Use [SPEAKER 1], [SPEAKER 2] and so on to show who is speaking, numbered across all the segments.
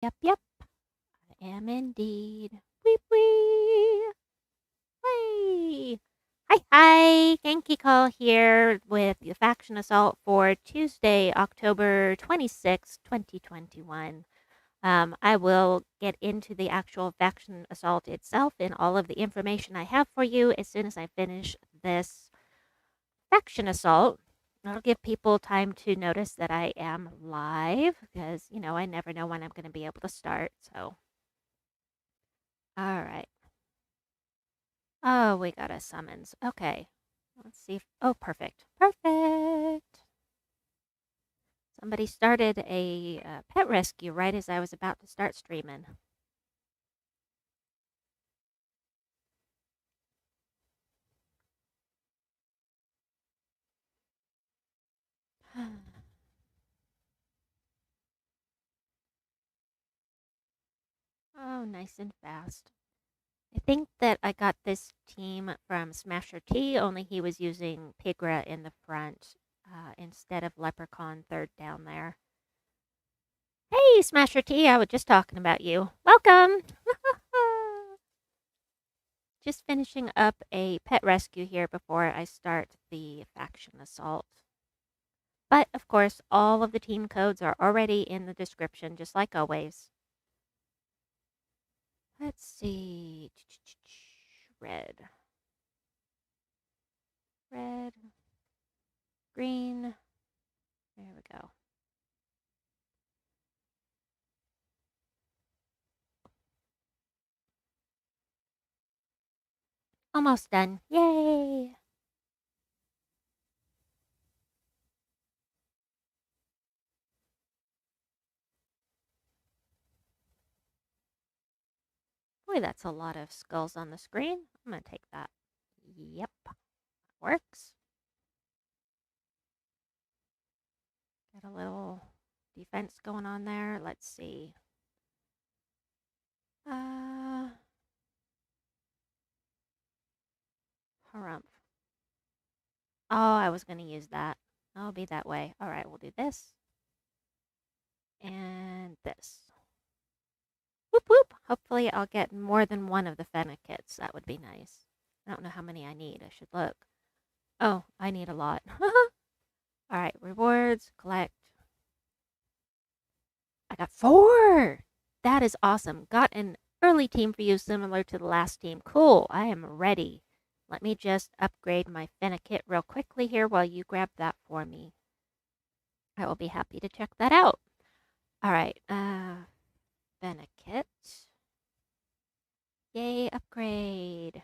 [SPEAKER 1] Yep, yep. I am indeed. Wee wee. Wee. Hi, hi. Genki Call here with the Faction Assault for Tuesday, October 26th, 2021. I will get into the actual Faction Assault itself and all of the information I have for you as soon as I finish this Faction Assault. That'll give people time to notice that I am live because, I never know when I'm going to be able to start. So, all right. Oh, we got a summons. Okay. Let's see. Oh, perfect. Perfect. Somebody started a pet rescue right as I was about to start streaming. Oh, nice and fast. I think that I got this team from Smasher T, only he was using Pigra in the front instead of Leprechaun third down there. Hey, Smasher T, I was just talking about you. Welcome! Just finishing up a pet rescue here before I start the faction assault. But, of course, all of the team codes are already in the description, just like always. Let's see. Red. Red. Green. There we go. Almost done. Yay! Boy, that's a lot of skulls on the screen. I'm going to take that. Yep. Works. Got a little defense going on there. Let's see. Harumph. Oh, I was going to use that. I'll be that way. All right, we'll do this. And this. Whoop, whoop. Hopefully I'll get more than one of the Fennec kits. That would be nice. I don't know how many I need. I should look. Oh, I need a lot. All right, rewards, collect. I got 4. That is awesome. Got an early team for you similar to the last team. Cool. I am ready. Let me just upgrade my Fennec kit real quickly here while you grab that for me. I will be happy to check that out. All right, Fennec kit. Yay, upgrade.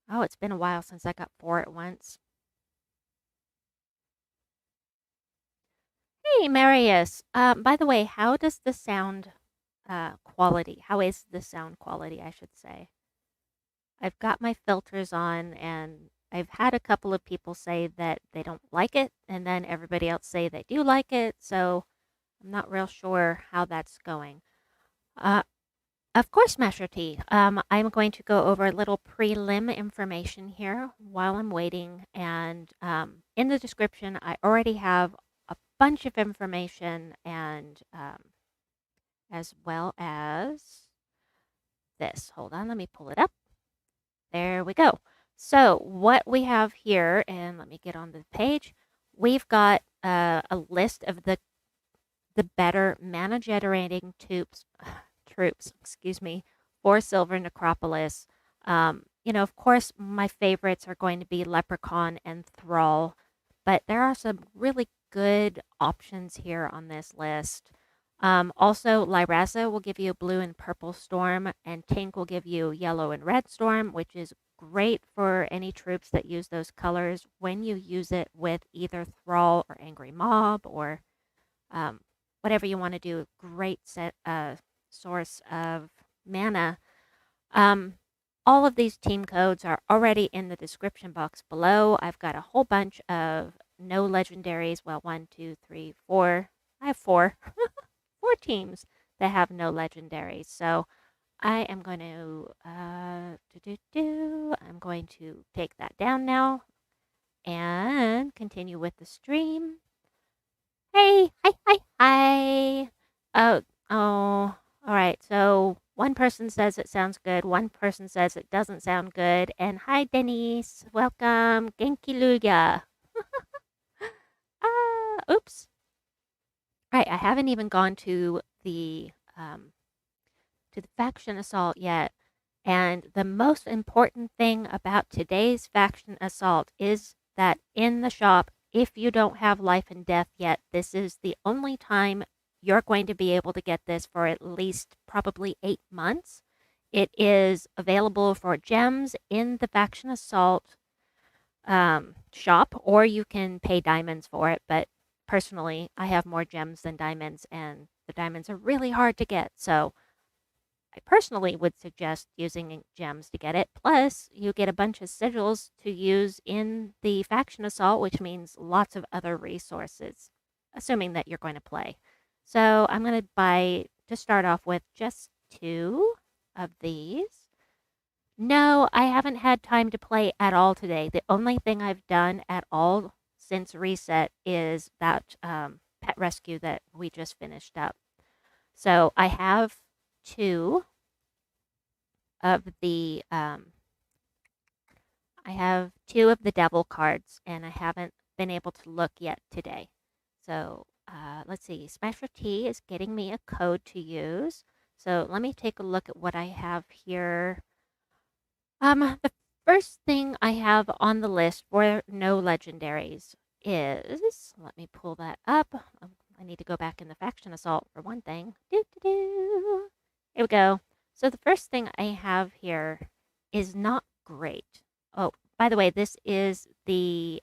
[SPEAKER 1] Oh, it's been a while since I got 4 at once. Hey, Marius. By the way, how does the sound quality? How is the sound quality, I should say? I've got my filters on, and I've had a couple of people say that they don't like it, and then everybody else say they do like it. So I'm not real sure how that's going. Uh, of course, Masher T. I'm going to go over a little prelim information here while I'm waiting. And in the description, I already have a bunch of information and as well as this. Hold on, let me pull it up. There we go. So what we have here, and let me get on the page, we've got a list of the better mana generating troops, excuse me, for Silver Necropolis. Of course, my favorites are going to be Leprechaun and Thrall, but there are some really good options here on this list. Also, Lyrasza will give you a blue and purple storm, and Tink will give you yellow and red storm, which is great for any troops that use those colors when you use it with either Thrall or Angry Mob or whatever you want to do. Great source of mana. All of these team codes are already in the description box below. I've got a whole bunch of no legendaries. Well, 1, 2, 3, 4. I have 4. 4 teams that have no legendaries. So I am going to I'm going to take that down now and continue with the stream. Hey, hi, hi, hi. Oh, oh, all right. So one person says it sounds good, one person says it doesn't sound good. And hi, Denise. Welcome. Genki Luya. Oops. All right, I haven't even gone to the faction assault yet. And the most important thing about today's faction assault is that in the shop, if you don't have life and death yet, this is the only time you're going to be able to get this for at least probably 8 months. It is available for gems in the faction assault shop, or you can pay diamonds for it. But personally, I have more gems than diamonds, and the diamonds are really hard to get. So I personally would suggest using gems to get it. Plus, you get a bunch of sigils to use in the faction assault, which means lots of other resources, assuming that you're going to play. So I'm going to buy, to start off with, just 2 of these. No, I haven't had time to play at all today. The only thing I've done at all since reset is that pet rescue that we just finished up. So I have 2 of the I have 2 of the devil cards, and I haven't been able to look yet today. So let's see. Smasher T is getting me a code to use. So let me take a look at what I have here. The first thing I have on the list for no legendaries is, let me pull that up. I need to go back in the faction assault for one thing. Doo, doo, doo. Here we go. So the first thing I have here is not great. Oh, by the way, this is the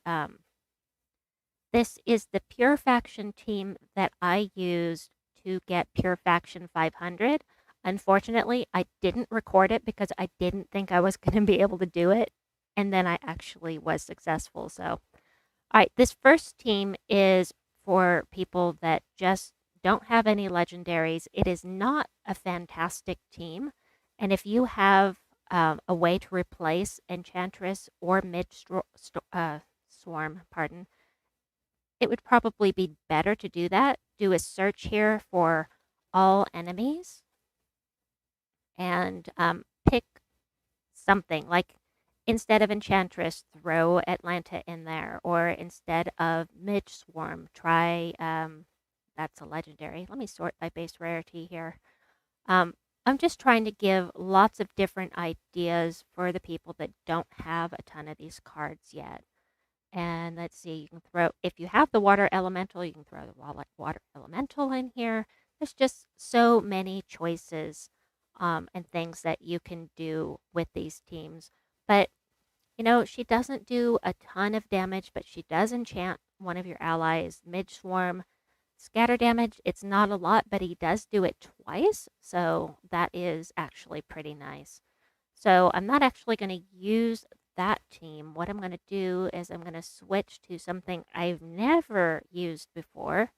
[SPEAKER 1] pure faction team that I used to get pure faction 500. Unfortunately, I didn't record it because I didn't think I was going to be able to do it, and then I actually was successful. So, all right, this first team is for people that just don't have any legendaries. It is not a fantastic team, and if you have a way to replace Enchantress or Midge Swarm, pardon, it would probably be better to do that. Do a search here for all enemies and pick something like, instead of Enchantress, throw Atlanta in there, or instead of Midge Swarm, try that's a legendary. Let me sort by base rarity here. Um, I'm just trying to give lots of different ideas for the people that don't have a ton of these cards yet. And let's see, you can throw, if you have the water elemental, you can throw the water elemental in here. There's just so many choices and things that you can do with these teams. But, she doesn't do a ton of damage, but she does enchant one of your allies. Midge Swarm, scatter damage, it's not a lot, but he does do it twice. So that is actually pretty nice. So I'm not actually going to use that team. What I'm going to do is I'm going to switch to something I've never used before.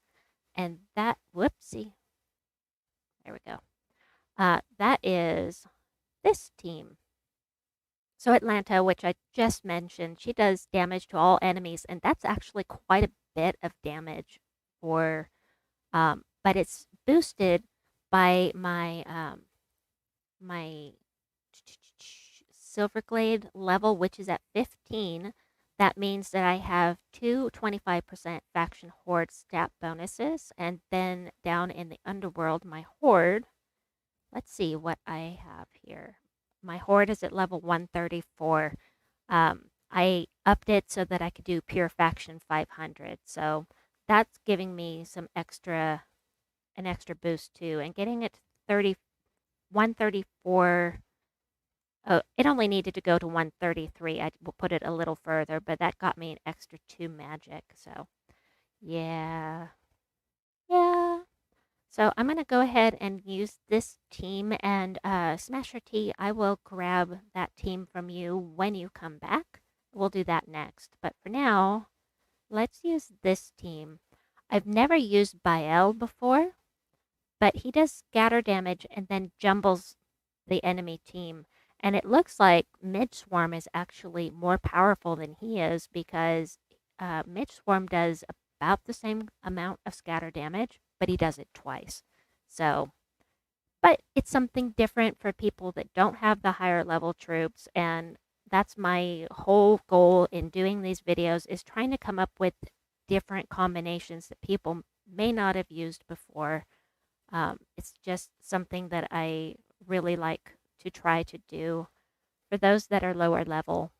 [SPEAKER 1] And that, whoopsie, there we go. That is this team. So Atlanta, which I just mentioned, she does damage to all enemies, and that's actually quite a bit of damage for, but it's boosted by my Silverglade level, which is at 15. That means that I have 2 25% faction horde stat bonuses. And then down in the underworld, my horde, let's see what I have here. My horde is at level 134. I upped it so that I could do pure faction 500. So that's giving me an extra boost too. And getting it to 134. Oh, it only needed to go to 133. I will put it a little further, but that got me an extra 2 magic. So, yeah. Yeah. So I'm going to go ahead and use this team. And Smasher T, I will grab that team from you when you come back. We'll do that next. But for now, let's use this team. I've never used Bael before, but he does scatter damage and then jumbles the enemy team. And it looks like Midge Swarm is actually more powerful than he is, because Midge Swarm does about the same amount of scatter damage, but he does it twice. So, but it's something different for people that don't have the higher level troops, and that's my whole goal in doing these videos, is trying to come up with different combinations that people may not have used before. It's just something that I really like to try to do for those that are lower level.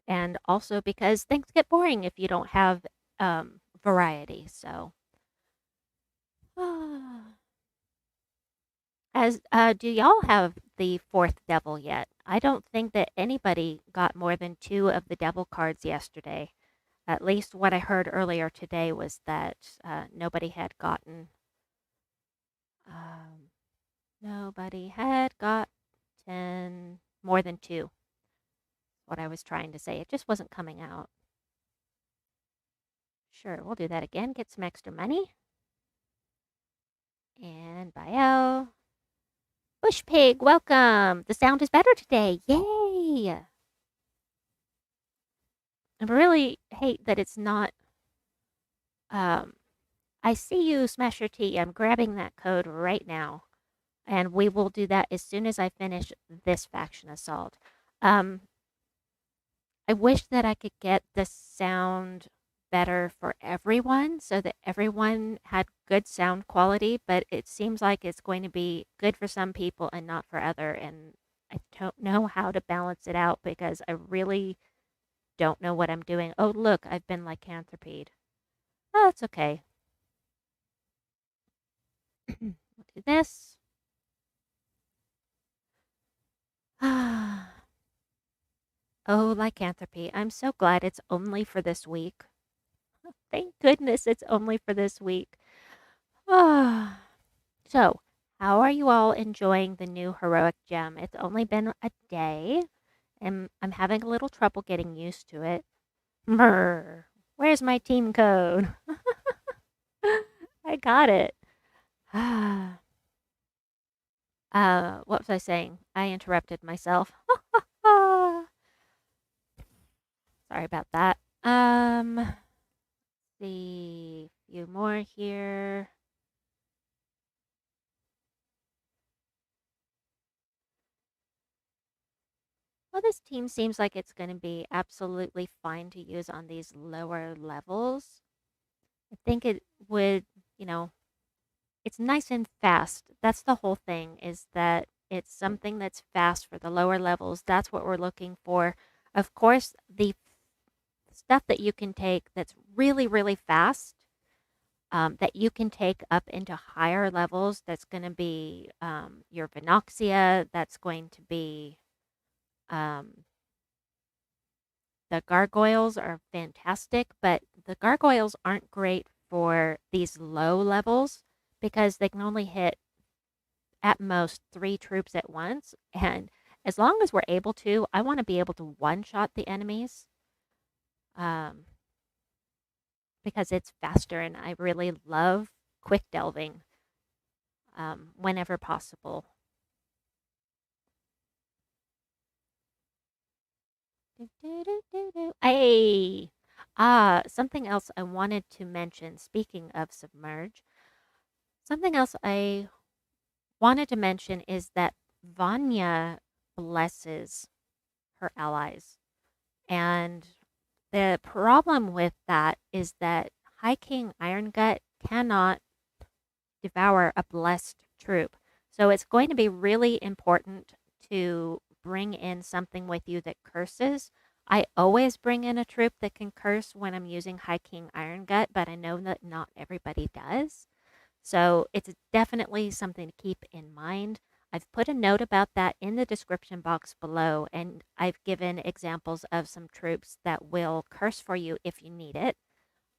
[SPEAKER 1] And also because things get boring if you don't have variety. So, as do y'all have the fourth devil yet? I don't think that anybody got more than 2 of the devil cards yesterday. At least what I heard earlier today was that nobody had gotten. Um, Nobody had gotten more than 2. What I was trying to say. It just wasn't coming out. Sure, we'll do that again. Get some extra money. And bio. Bush Pig, welcome. The sound is better today. Yay. I really hate that it's not. I see you, Smasher T. I'm grabbing that code right now. And we will do that as soon as I finish this faction assault. I wish that I could get the sound better for everyone so that everyone had good sound quality, but it seems like it's going to be good for some people and not for other. And I don't know how to balance it out because I really don't know what I'm doing. Oh, look, I've been lycanthropied. Oh, it's okay. We'll do this. Oh, lycanthropy. I'm so glad it's only for this week. Thank goodness it's only for this week. So, how are you all enjoying the new heroic gem? It's only been a day, and I'm having a little trouble getting used to it. Brr. Where's my team code? I got it. What was I saying? I interrupted myself. Sorry about that. See, a few more here. Well, this team seems like it's going to be absolutely fine to use on these lower levels. I think it would, you know, it's nice and fast. That's the whole thing, is that it's something that's fast for the lower levels. That's what we're looking for. Of course, the stuff that you can take that's really, really fast, that you can take up into higher levels, that's going to be your Vinoxia, that's going to be the gargoyles are fantastic, but the gargoyles aren't great for these low levels because they can only hit at most 3 troops at once. And as long as we're able to, I want to be able to one-shot the enemies um, because it's faster, and I really love quick delving whenever possible. Hey! Something else I wanted to mention, speaking of Submerge, something else I wanted to mention is that Vanya blesses her allies. And the problem with that is that High King Irongut cannot devour a blessed troop. So it's going to be really important to bring in something with you that curses. I always bring in a troop that can curse when I'm using High King Irongut, but I know that not everybody does. So it's definitely something to keep in mind. I've put a note about that in the description box below, and I've given examples of some troops that will curse for you if you need it.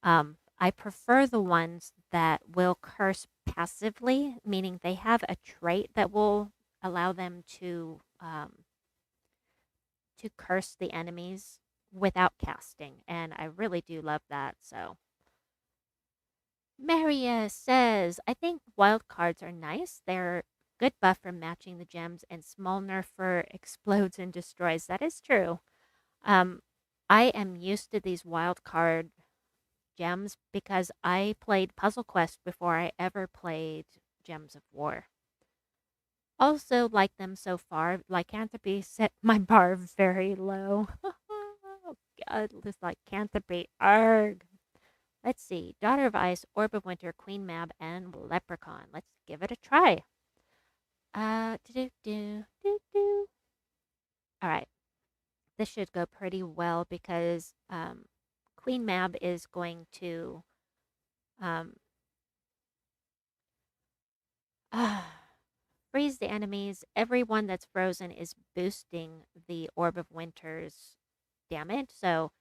[SPEAKER 1] I prefer the ones that will curse passively, meaning they have a trait that will allow them to curse the enemies without casting, and I really do love that. So, Maria says, I think wild cards are nice. They're good buff for matching the gems, and small nerf for explodes and destroys. That is true. I am used to these wild card gems because I played Puzzle Quest before I ever played Gems of War. Also like them so far. Lycanthropy set my bar very low. Oh god, this Lycanthropy. Arg. Let's see. Daughter of Ice, Orb of Winter, Queen Mab, and Leprechaun. Let's give it a try. Do. All right. This should go pretty well because Queen Mab is going to um, freeze the enemies. Everyone that's frozen is boosting the Orb of Winter's damage. So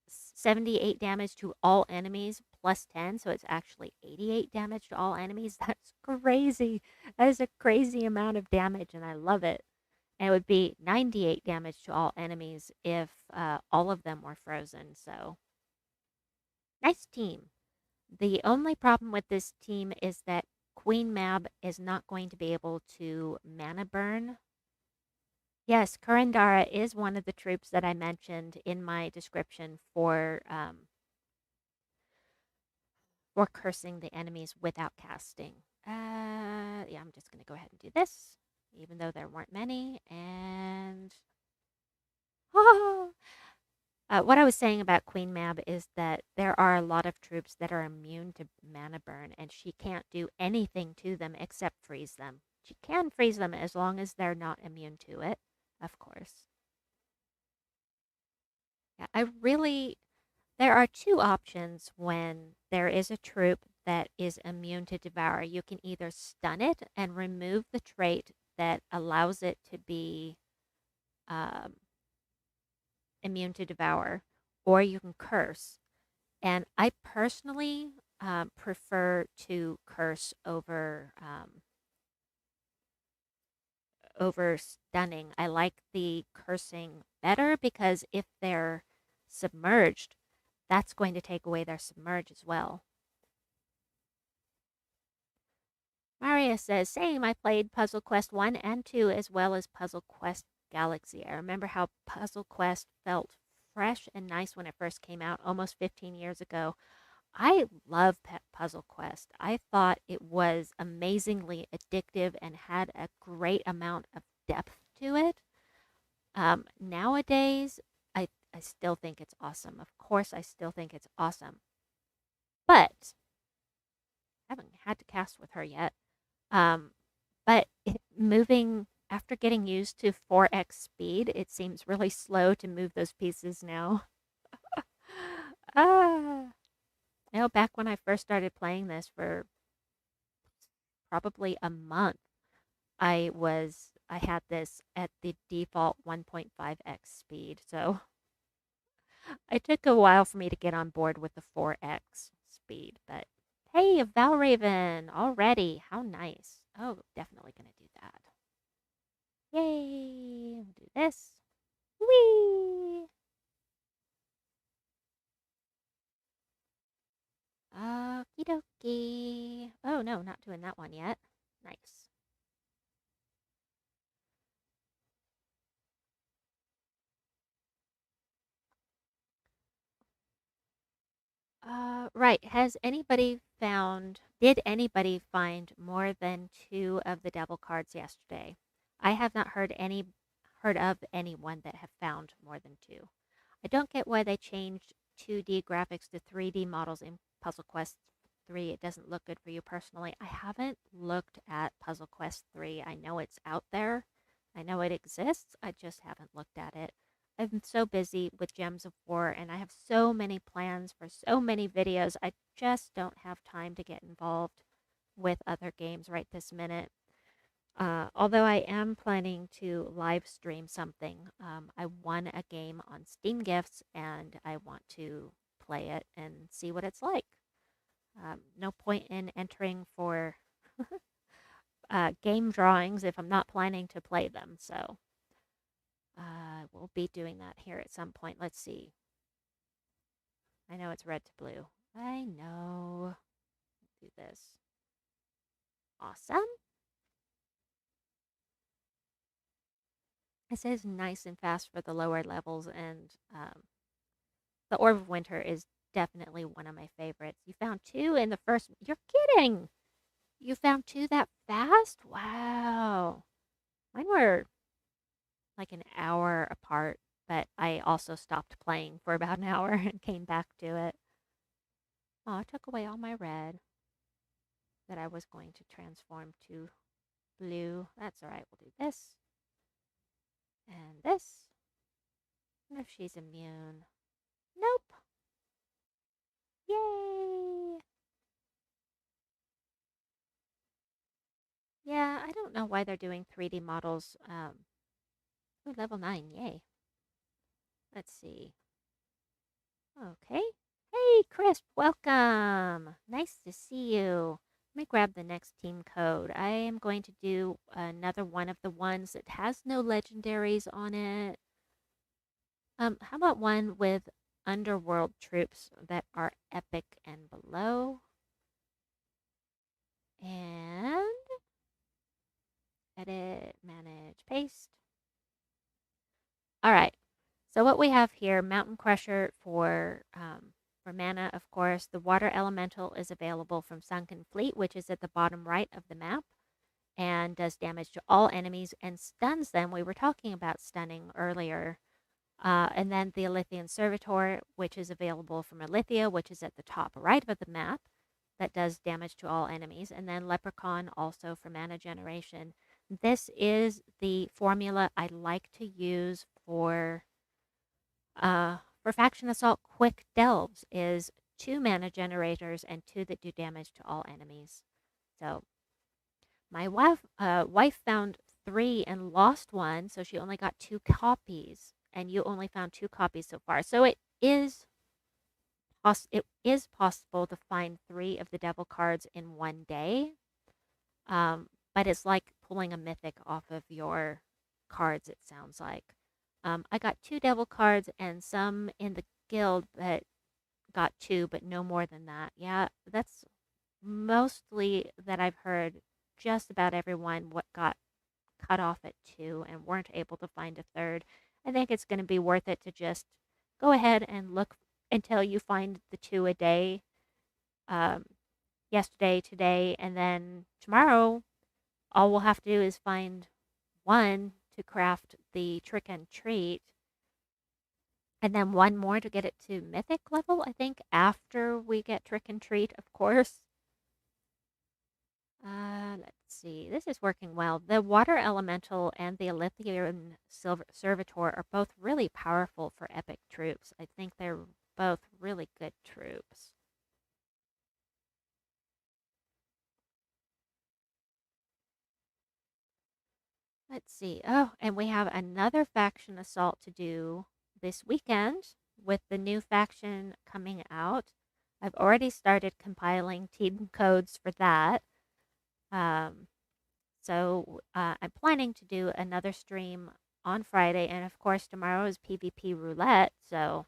[SPEAKER 1] 78 damage to all enemies plus 10. So it's actually 88 damage to all enemies. That's crazy. That is a crazy amount of damage, and I love it. And it would be 98 damage to all enemies if all of them were frozen. So nice team. The only problem with this team is that Queen Mab is not going to be able to mana burn. Yes, Kurandara is one of the troops that I mentioned in my description for cursing the enemies without casting. Yeah, I'm just going to go ahead and do this, even though there weren't many. And what I was saying about Queen Mab is that there are a lot of troops that are immune to mana burn, and she can't do anything to them except freeze them. She can freeze them as long as they're not immune to it, of course. Yeah, there are two options when there is a troop that is immune to devour. You can either stun it and remove the trait that allows it to be um, immune to devour, or you can curse. And I personally prefer to curse over stunning. I like the cursing better because if they're submerged, that's going to take away their submerge as well. Maria says, same, I played Puzzle Quest 1 and 2 as well as Puzzle Quest Galaxy. I remember how Puzzle Quest felt fresh and nice when it first came out almost 15 years ago. I love Puzzle Quest. I thought it was amazingly addictive and had a great amount of depth to it. Nowadays, I still think it's awesome. Of course, I still think it's awesome. But I haven't had to cast with her yet. But moving after getting used to 4x speed, it seems really slow to move those pieces now. ah. Back when I first started playing this for probably a month, I had this at the default 1.5x speed. So it took a while for me to get on board with the 4x speed, but hey, Valravn already. How nice. Oh, definitely going to do that. Yay. We'll do this. Whee! Okie dokie. Oh, no, not doing that one yet. Nice. Right. Did anybody find more than 2 of the devil cards yesterday? I have not heard of anyone that have found more than 2. I don't get why they changed 2D graphics to 3D models in Puzzle Quest 3. It doesn't look good for you personally. I haven't looked at Puzzle Quest 3. I know it's out there. I know it exists. I just haven't looked at it. I'm so busy with Gems of War and I have so many plans for so many videos. I just don't have time to get involved with other games right this minute. Although I am planning to live stream something. I won a game on Steam Gifts and I want to play it and see what it's like. No point in entering for game drawings if I'm not planning to play them. So we'll be doing that here at some point. Let's see. I know it's red to blue. I know. Do this. Awesome. It says nice and fast for the lower levels, and the Orb of Winter is definitely one of my favorites. You found 2 in the first. You're kidding! You found 2 that fast? Wow. Mine were like an hour apart, but I also stopped playing for about an hour and came back to it. Oh, I took away all my red that I was going to transform to blue. That's all right. We'll do this and this. I wonder if she's immune. Nope. Yay! Yeah, I don't know why they're doing 3D models. Ooh, level 9, yay. Let's see. Okay. Hey, Chris, welcome. Nice to see you. Let me grab the next team code. I am going to do another one of the ones that has no legendaries on it. How about one with underworld troops that are epic and below? And edit, manage, paste. All right. So what we have here, Mountain Crusher for mana, of course. The Water Elemental is available from Sunken Fleet, which is at the bottom right of the map, and does damage to all enemies and stuns them. We were talking about stunning earlier. And then the Elythian Servitor, which is available from Elythia, which is at the top right of the map, that does damage to all enemies. And then Leprechaun, also for mana generation. This is the formula I like to use for Faction Assault Quick Delves, is 2 mana generators and 2 that do damage to all enemies. So my wife found 3 and lost 1, so she only got 2 copies, and you only found 2 copies so far. So it is possible to find 3 of the devil cards in one day, but it's like pulling a mythic off of your cards, it sounds like. I got 2 devil cards and some in the guild that got 2, but no more than that. Yeah, that's mostly that I've heard. Just about everyone what got cut off at 2 and weren't able to find a third. I think it's going to be worth it to just go ahead and look until you find the 2 a day. Yesterday, today, and then tomorrow, all we'll have to do is find 1 to craft the trick and treat, and then 1 more to get it to mythic level, I think, after we get trick and treat, of course. Let's see. This is working well. The Water Elemental and the Elythian Servitor are both really powerful for epic troops. I think they're both really good troops. Let's see. Oh, and we have another faction assault to do this weekend with the new faction coming out. I've already started compiling team codes for that. So I'm planning to do another stream on Friday, and of course tomorrow is PvP roulette. So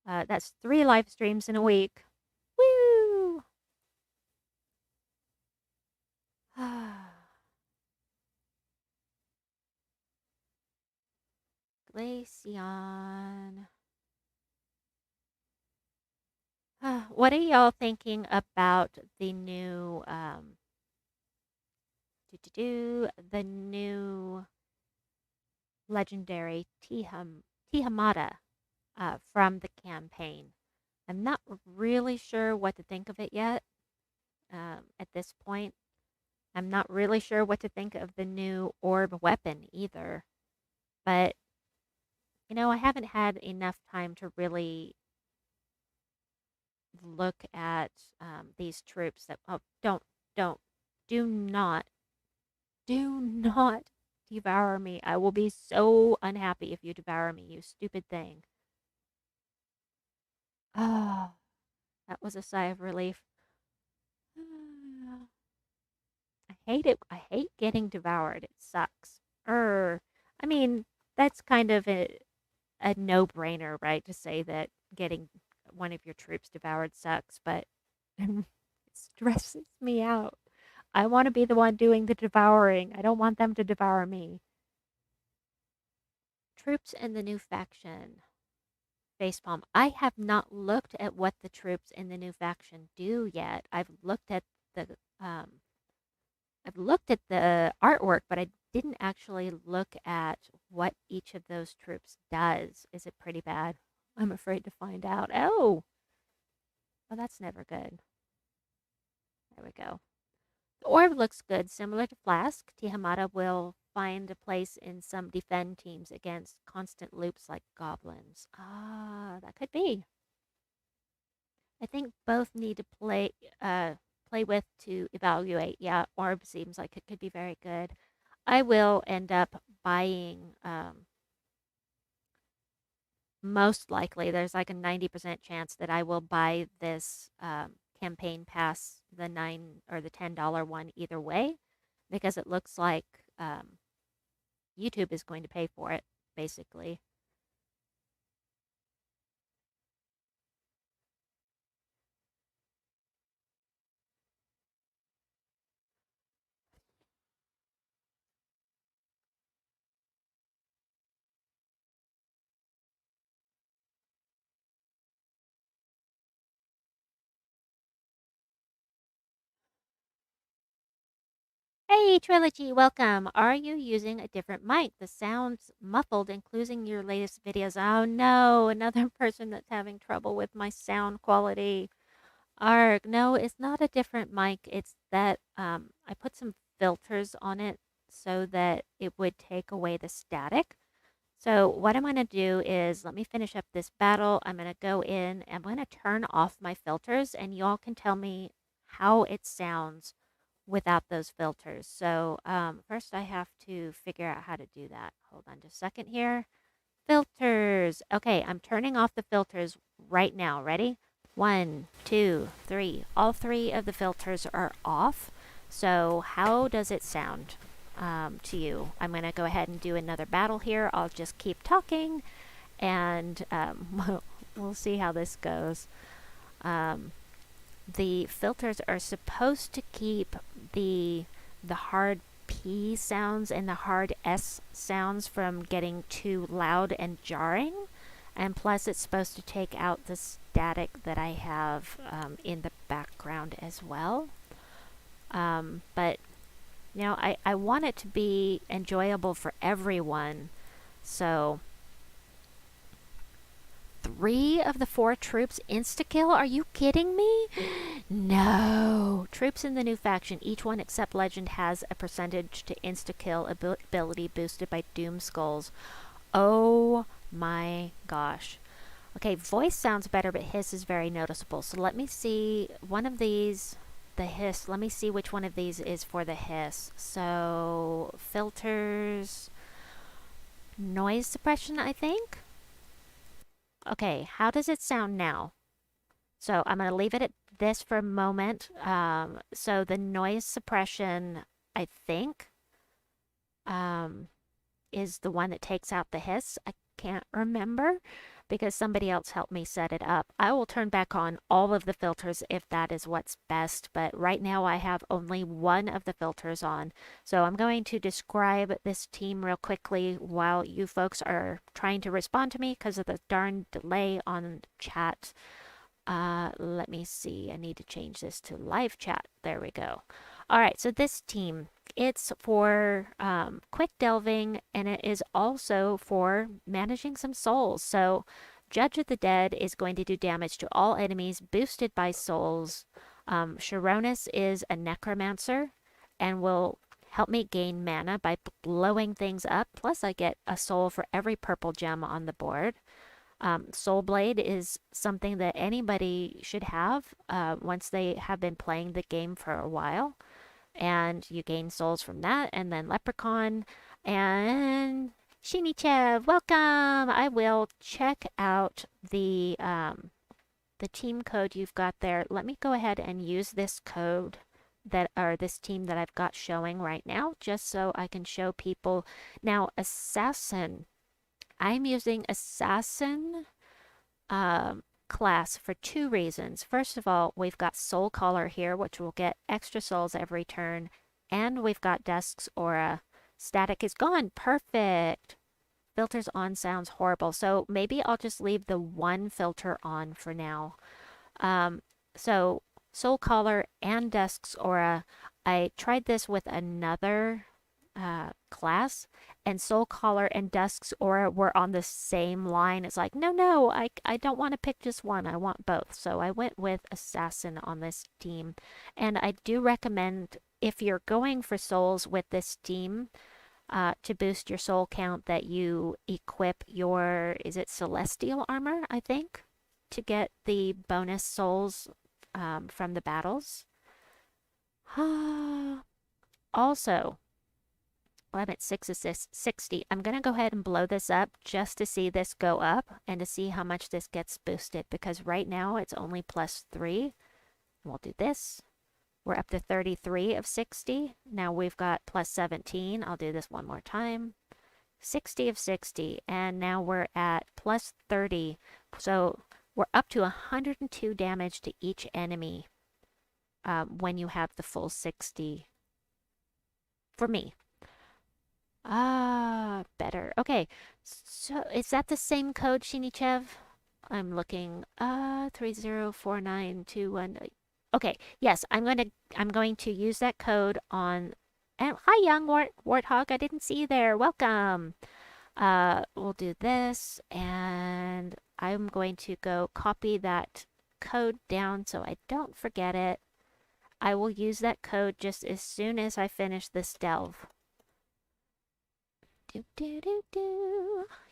[SPEAKER 1] that's 3 live streams in a week. Woo! Glaceon. What are y'all thinking about the new the new legendary Tihamada from the campaign? I'm not really sure what to think of it yet. At this point, I'm not really sure what to think of the new orb weapon either. But I haven't had enough time to really look at these troops that do not devour me. I will be so unhappy if you devour me, you stupid thing. Ah, that was a sigh of relief. I hate it. I hate getting devoured. It sucks. I mean, that's kind of a no-brainer, right? To say that getting one of your troops devoured sucks, but it stresses me out. I want to be the one doing the devouring. I don't want them to devour me. Troops in the new faction. Facepalm. I have not looked at what the troops in the new faction do yet. The um, I've looked at the artwork, but I didn't actually look at what each of those troops does. Is it pretty bad? I'm afraid to find out. Oh, well, that's never good. There we go. The orb looks good, similar to Flask. Tihamata will find a place in some defend teams against constant loops like goblins. Ah, that could be. I think both need to play with to evaluate. Yeah, orb seems like it could be very good. I will end up buying most likely there's like a 90% chance that I will buy this campaign pass, the $9 or the $10 one either way, because it looks like YouTube is going to pay for it, basically. Hey, Trilogy, welcome. Are you using a different mic? The sound's muffled, including your latest videos. Oh no, another person that's having trouble with my sound quality. Arg, no, it's not a different mic. It's that I put some filters on it so that it would take away the static. So what I'm going to do is let me finish up this battle. I'm going to go in. I'm going to turn off my filters, and y'all can tell me how it sounds without those filters. So first I have to figure out how to do that. Hold on just a second here. Filters. Okay, I'm turning off the filters right now. Ready? One, two, three. All three of the filters are off. So how does it sound to you? I'm going to go ahead and do another battle here. I'll just keep talking, and we'll see how this goes. The filters are supposed to keep the hard P sounds and the hard S sounds from getting too loud and jarring. And plus, it's supposed to take out the static that I have in the background as well. But, you know, I want it to be enjoyable for everyone. So, 3 of the 4 troops insta-kill? Are you kidding me? No. Troops in the new faction, each one except Legend has a percentage to insta-kill ability boosted by Doom Skulls. Oh my gosh. Okay, voice sounds better, but hiss is very noticeable. So let me see one of these, the hiss. Let me see which one of these is for the hiss. So filters, noise suppression, I think. Okay, how does it sound now? So I'm going to leave it at this for a moment. So the noise suppression, I think, is the one that takes out the hiss. I can't remember because somebody else helped me set it up. I will turn back on all of the filters if that is what's best, but right now I have only one of the filters on. So I'm going to describe this team real quickly while you folks are trying to respond to me because of the darn delay on chat. Let me see. I need to change this to live chat. There we go. All right, so this team, it's for quick delving, and it is also for managing some souls. So Judge of the Dead is going to do damage to all enemies boosted by souls. Charonas is a necromancer and will help me gain mana by blowing things up. Plus, I get a soul for every purple gem on the board. Soul Blade is something that anybody should have once they have been playing the game for a while. And you gain souls from that. And then Leprechaun and Shinichev, welcome! I will check out the team code you've got there. Let me go ahead and use this code or this team that I've got showing right now, just so I can show people. Now, Assassin. I'm using Assassin class for 2 reasons. First of all, we've got Soul Caller here, which will get extra souls every turn, and we've got Dusk's Aura. Static is gone. Perfect. filters on sounds horrible. So maybe I'll just leave the one filter on for now. So Soul Collar and Dusk's Aura, I tried this with another class, and Soul Collar and Dusk's Aura were on the same line. It's like, no, I don't want to pick just one. I want both. So I went with Assassin on this team. And I do recommend, if you're going for souls with this team, to boost your soul count, that you equip your, is it Celestial Armor, I think, to get the bonus souls from the battles. Also, well, I'm at 60. I'm going to go ahead and blow this up just to see this go up and to see how much this gets boosted, because right now it's only +3. We'll do this. We're up to 33 of 60. Now we've got +17. I'll do this one more time. 60 of 60. And now we're at +30. So we're up to 102 damage to each enemy when you have the full 60. For me. Better. Okay. So is that the same code, Shinichev? I'm looking. 304921. Okay, yes, I'm going to use that code on. And hi, young warthog. I didn't see you there. Welcome. We'll do this, and I'm going to go copy that code down so I don't forget it. I will use that code just as soon as I finish this delve. Here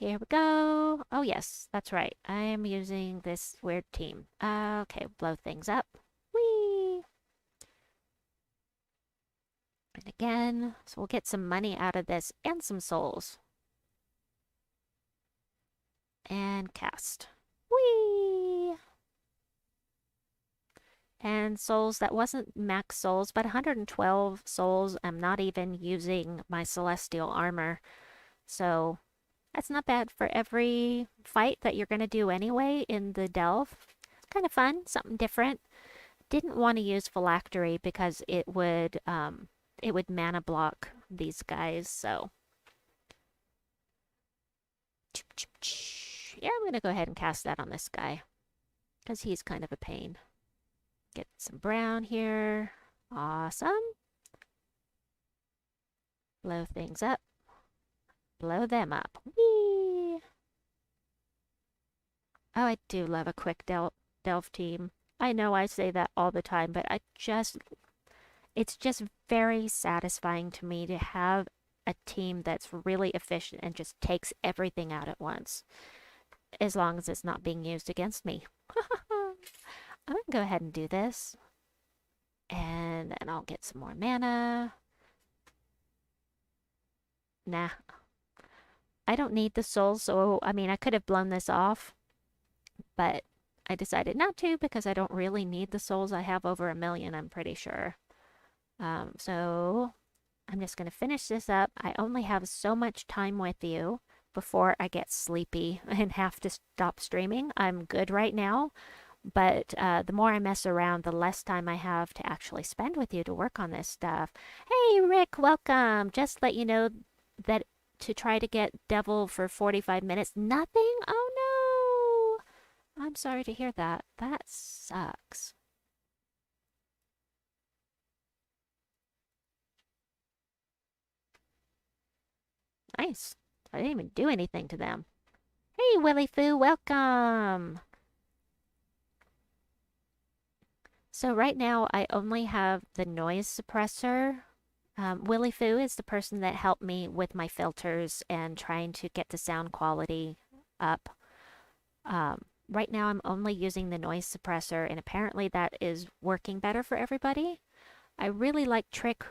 [SPEAKER 1] we go. Oh yes, that's right. I am using this weird team. Okay, blow things up. Whee! And again, so we'll get some money out of this and some souls. And cast. Whee! And souls, that wasn't max souls, but 112 souls. I'm not even using my celestial armor. So that's not bad for every fight that you're going to do anyway in the delve. It's kind of fun, something different. Didn't want to use phylactery because it would mana block these guys, so. Yeah, I'm going to go ahead and cast that on this guy because he's kind of a pain. Get some brown here. Awesome. Blow things up. Blow them up. Whee! Oh, I do love a quick delve team. I know I say that all the time, but it's just very satisfying to me to have a team that's really efficient and just takes everything out at once. As long as it's not being used against me. I'm going to go ahead and do this. And then I'll get some more mana. Nah. I don't need the souls, so, I mean, I could have blown this off. But I decided not to because I don't really need the souls. I have over 1 million, I'm pretty sure. So I'm just going to finish this up. I only have so much time with you before I get sleepy and have to stop streaming. I'm good right now. But the more I mess around, the less time I have to actually spend with you to work on this stuff. Hey, Rick, welcome. Just let you know that to try to get Devil for 45 minutes, nothing? Oh, no. I'm sorry to hear that. That sucks. Nice. I didn't even do anything to them. Hey, Willy Foo, welcome. So right now, I only have the noise suppressor. Willy Foo is the person that helped me with my filters and trying to get the sound quality up. Right now, I'm only using the noise suppressor, and apparently that is working better for everybody. I really like Trick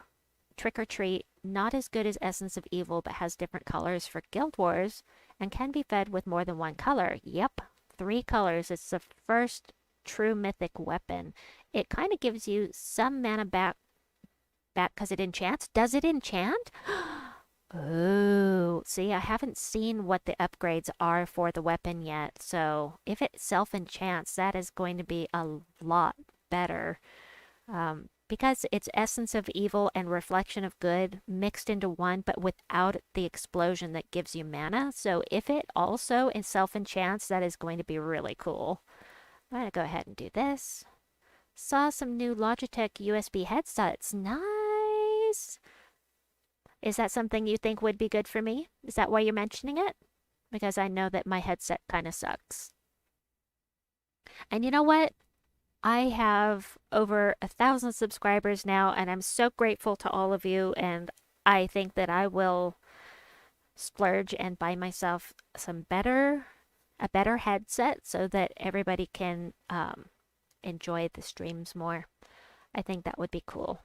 [SPEAKER 1] or Treat, not as good as Essence of Evil, but has different colors for Guild Wars, and can be fed with more than one color. Yep, 3 colors. It's the first true mythic weapon. It kind of gives you some mana back because it enchants. Does it enchant? Oh, see, I haven't seen what the upgrades are for the weapon yet. So if it self-enchants, that is going to be a lot better. because it's essence of evil and reflection of good mixed into one, but without the explosion that gives you mana. So if it also is self-enchants, that is going to be really cool. I'm going to go ahead and do this. Saw some new Logitech USB headsets. Nice! Is that something you think would be good for me? Is that why you're mentioning it? Because I know that my headset kind of sucks. And you know what? I have over 1,000 subscribers now, and I'm so grateful to all of you. And I think that I will splurge and buy myself a better headset so that everybody can enjoy the streams more. I think that would be cool.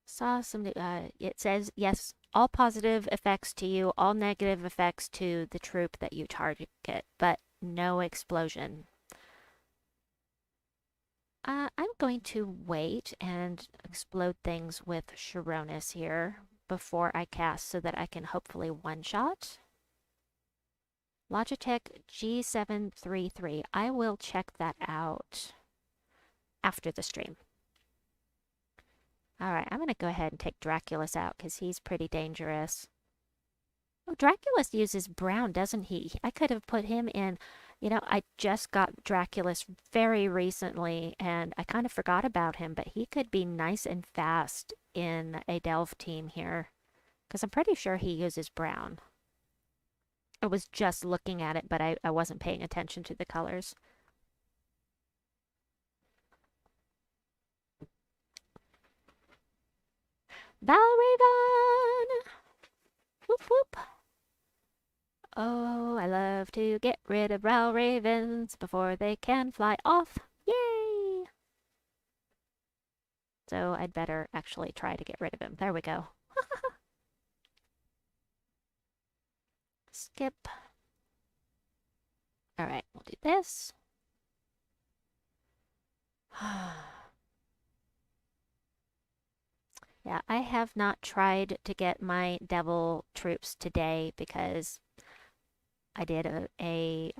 [SPEAKER 1] Saw some. It says yes. All positive effects to you, all negative effects to the troop that you target, but no explosion. I'm going to wait and explode things with Charonas here before I cast so that I can hopefully one-shot. Logitech G733. I will check that out after the stream. Alright, I'm going to go ahead and take Draculus out because he's pretty dangerous. Oh, Draculus uses brown, doesn't he? I could have put him in. You know, I just got Draculus very recently, and I kind of forgot about him, but he could be nice and fast in a Delve team here, because I'm pretty sure he uses brown. I was just looking at it, but I wasn't paying attention to the colors. Valravn! Whoop whoop! Oh, I love to get rid of Valravns before they can fly off. Yay! So I'd better actually try to get rid of him. There we go. Skip. Alright, we'll do this. Yeah, I have not tried to get my devil troops today because I did I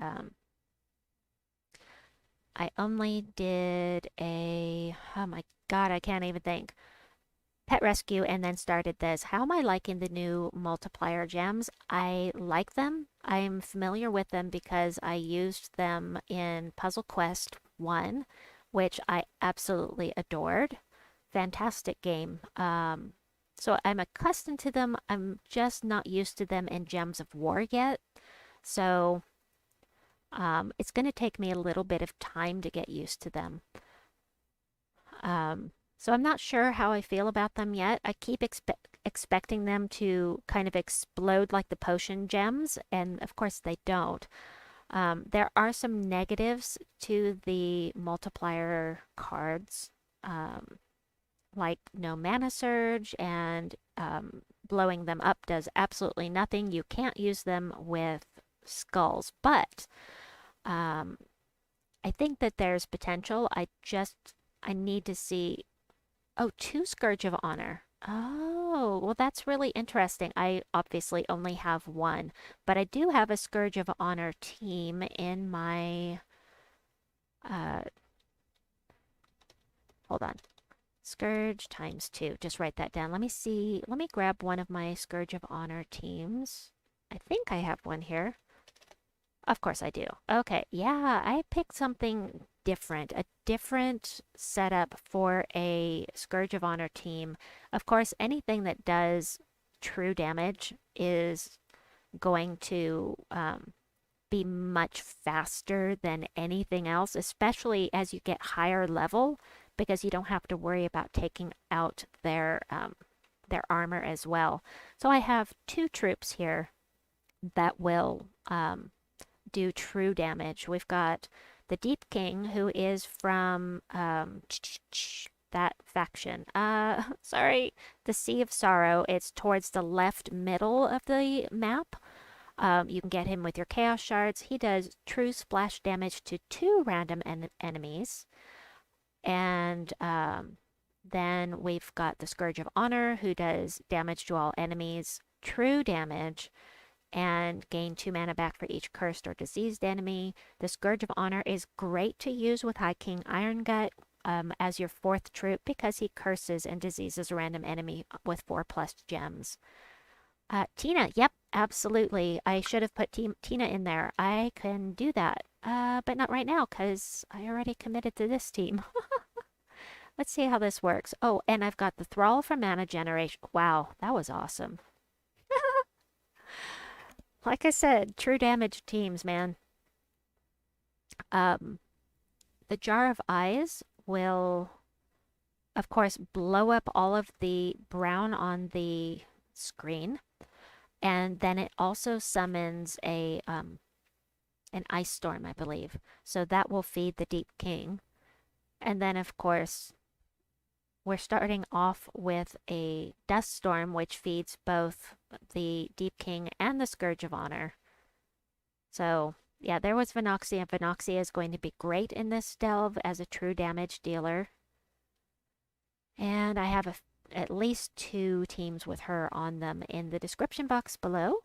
[SPEAKER 1] only did oh my god, I can't even think. Pet rescue and then started this. How am I liking the new multiplier gems? I like them. I'm familiar with them because I used them in Puzzle Quest 1, which I absolutely adored. Fantastic game. So I'm accustomed to them. I'm just not used to them in Gems of War yet. So it's going to take me a little bit of time to get used to them. So I'm not sure how I feel about them yet. I keep expecting them to kind of explode like the potion gems, and of course they don't. There are some negatives to the multiplier cards, like no mana surge, and blowing them up does absolutely nothing. You can't use them with skulls, but I think that there's potential. I need to see. Oh, 2 Scourge of Honor. Oh, well, that's really interesting. I obviously only have 1, but I do have a Scourge of Honor team in my... hold on. Scourge times 2. Just write that down. Let me see. Let me grab one of my Scourge of Honor teams. I think I have one here. Of course I do. Okay, yeah, I picked something different, a different setup for a Scourge of Honor team. Of course, anything that does true damage is going to be much faster than anything else, especially as you get higher level, because you don't have to worry about taking out their armor as well. So I have 2 troops here that will do true damage. We've got the Deep King, who is from that faction. Sorry, the Sea of Sorrow. It's towards the left middle of the map. You can get him with your Chaos Shards. He does true splash damage to 2 random enemies. And then we've got the Scourge of Honor, who does damage to all enemies, true damage, and gain 2 mana back for each cursed or diseased enemy. The Scourge of Honor is great to use with High King Irongut as your 4th troop because he curses and diseases a random enemy with 4+ gems. Tina, yep, absolutely. I should have put Tina in there. I can do that, but not right now because I already committed to this team. Let's see how this works. Oh, and I've got the Thrall for mana generation. Wow, that was awesome. Like I said, true damage teams, man. The Jar of Eyes will, of course, blow up all of the brown on the screen. And then it also summons an ice storm, I believe. So that will feed the Deep King. And then, of course, we're starting off with a Dust Storm, which feeds both the Deep King and the Scourge of Honor. So, yeah, there was Venoxia, and Venoxia is going to be great in this delve as a true damage dealer. And I have at least 2 teams with her on them in the description box below.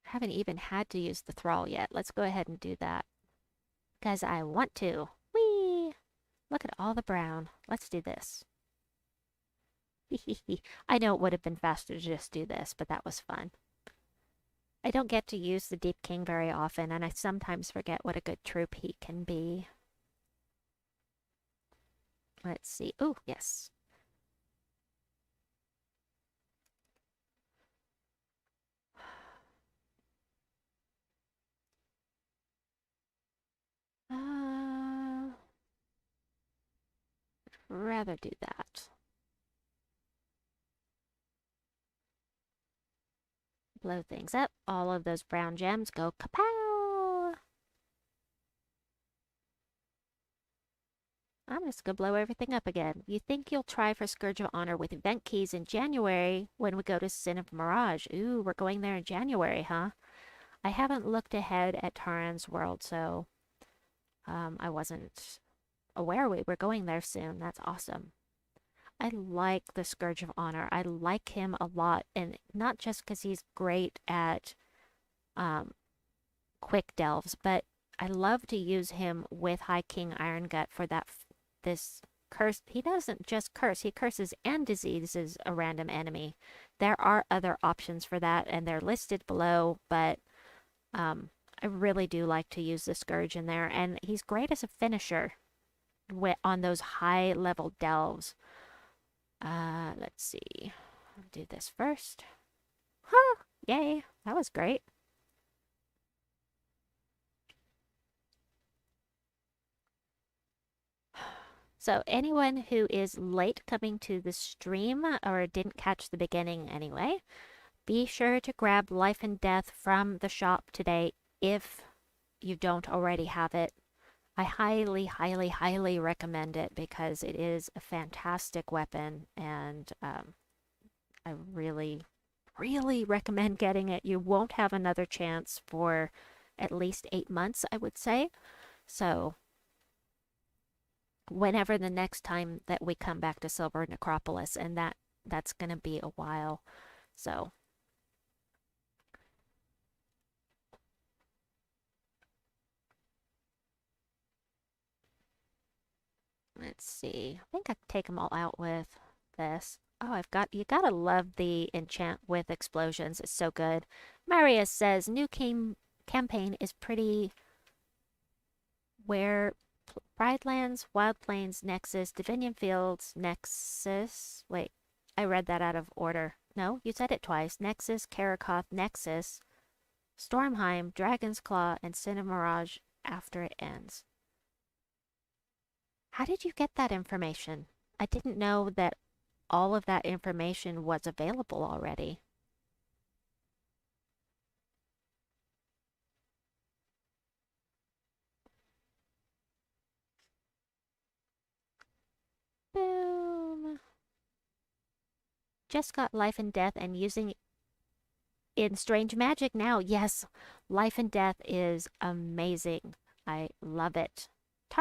[SPEAKER 1] Haven't even had to use the Thrall yet. Let's go ahead and do that. Because I want to. Whee! Look at all the brown. Let's do this. I know it would have been faster to just do this, but that was fun. I don't get to use the Deep King very often, and I sometimes forget what a good troop he can be. Let's see. Oh, yes. I'd rather do that. Blow things up. All of those brown gems go kapow! I'm just gonna blow everything up again. You think you'll try for Scourge of Honor with event keys in January when we go to Sin of Mirage. Ooh, we're going there in January, huh? I haven't looked ahead at Taran's World, so I wasn't aware we were going there soon. That's awesome. I like the Scourge of Honor. I like him a lot, and not just because he's great at quick delves, but I love to use him with High King Irongut for this curse. He doesn't just curse, he curses and diseases a random enemy. There are other options for that, and they're listed below, but I really do like to use the Scourge in there, and he's great as a finisher on those high level delves. Let's see. I'll do this first. Huh! Yay! That was great. So anyone who is late coming to the stream or didn't catch the beginning anyway, be sure to grab Life and Death from the shop today if you don't already have it. I highly, highly, highly recommend it because it is a fantastic weapon, and I really, really recommend getting it. You won't have another chance for at least 8 months, I would say. So whenever the next time that we come back to Silver Necropolis, and that's going to be a while. So let's see. I think I can take them all out with this. Oh, you gotta love the enchant with explosions. It's so good. Marius says, new campaign is pretty where Pridelands, Wildlands, Nexus, Divinion Fields, Nexus. Wait, I read that out of order. No, you said it twice. Nexus, Karakoth, Nexus, Stormheim, Dragon's Claw, and Sin of Mirage after it ends. How did you get that information? I didn't know that all of that information was available already. Boom. Just got Life and Death and using in Strange Magic now. Yes, Life and Death is amazing. I love it.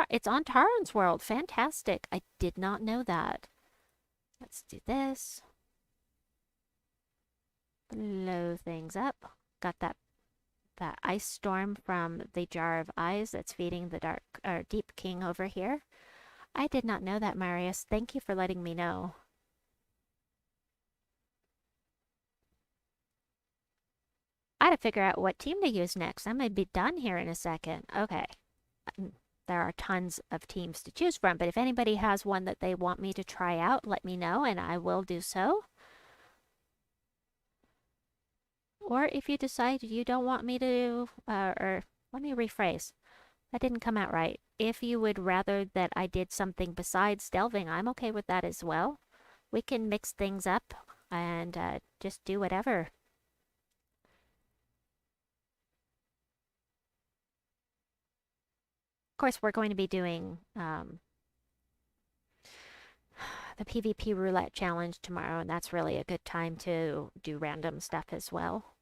[SPEAKER 1] It's on Taran's World. Fantastic. I did not know that. Let's do this. Blow things up. Got that ice storm from the Jar of Eyes that's feeding the Deep King over here. I did not know that, Marius. Thank you for letting me know. I gotta figure out what team to use next. I might be done here in a second. Okay. There are tons of teams to choose from, but if anybody has one that they want me to try out, let me know and I will do so. Or if you decide you don't want me to, or let me rephrase. That didn't come out right. If you would rather that I did something besides delving, I'm okay with that as well. We can mix things up and just do whatever. Of course, we're going to be doing the PvP roulette challenge tomorrow, and that's really a good time to do random stuff as well.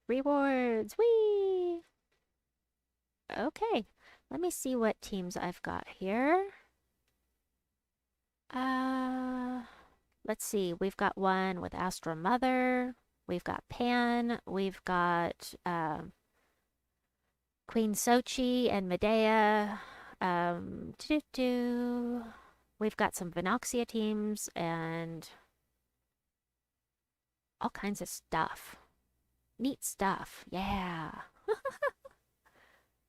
[SPEAKER 1] Rewards! Whee! Okay, let me see what teams I've got here. Let's see. We've got one with Astra Mother. We've got Pan. We've got Queen Sochi and Medea. We've got some Venoxia teams and all kinds of stuff. Neat stuff. Yeah.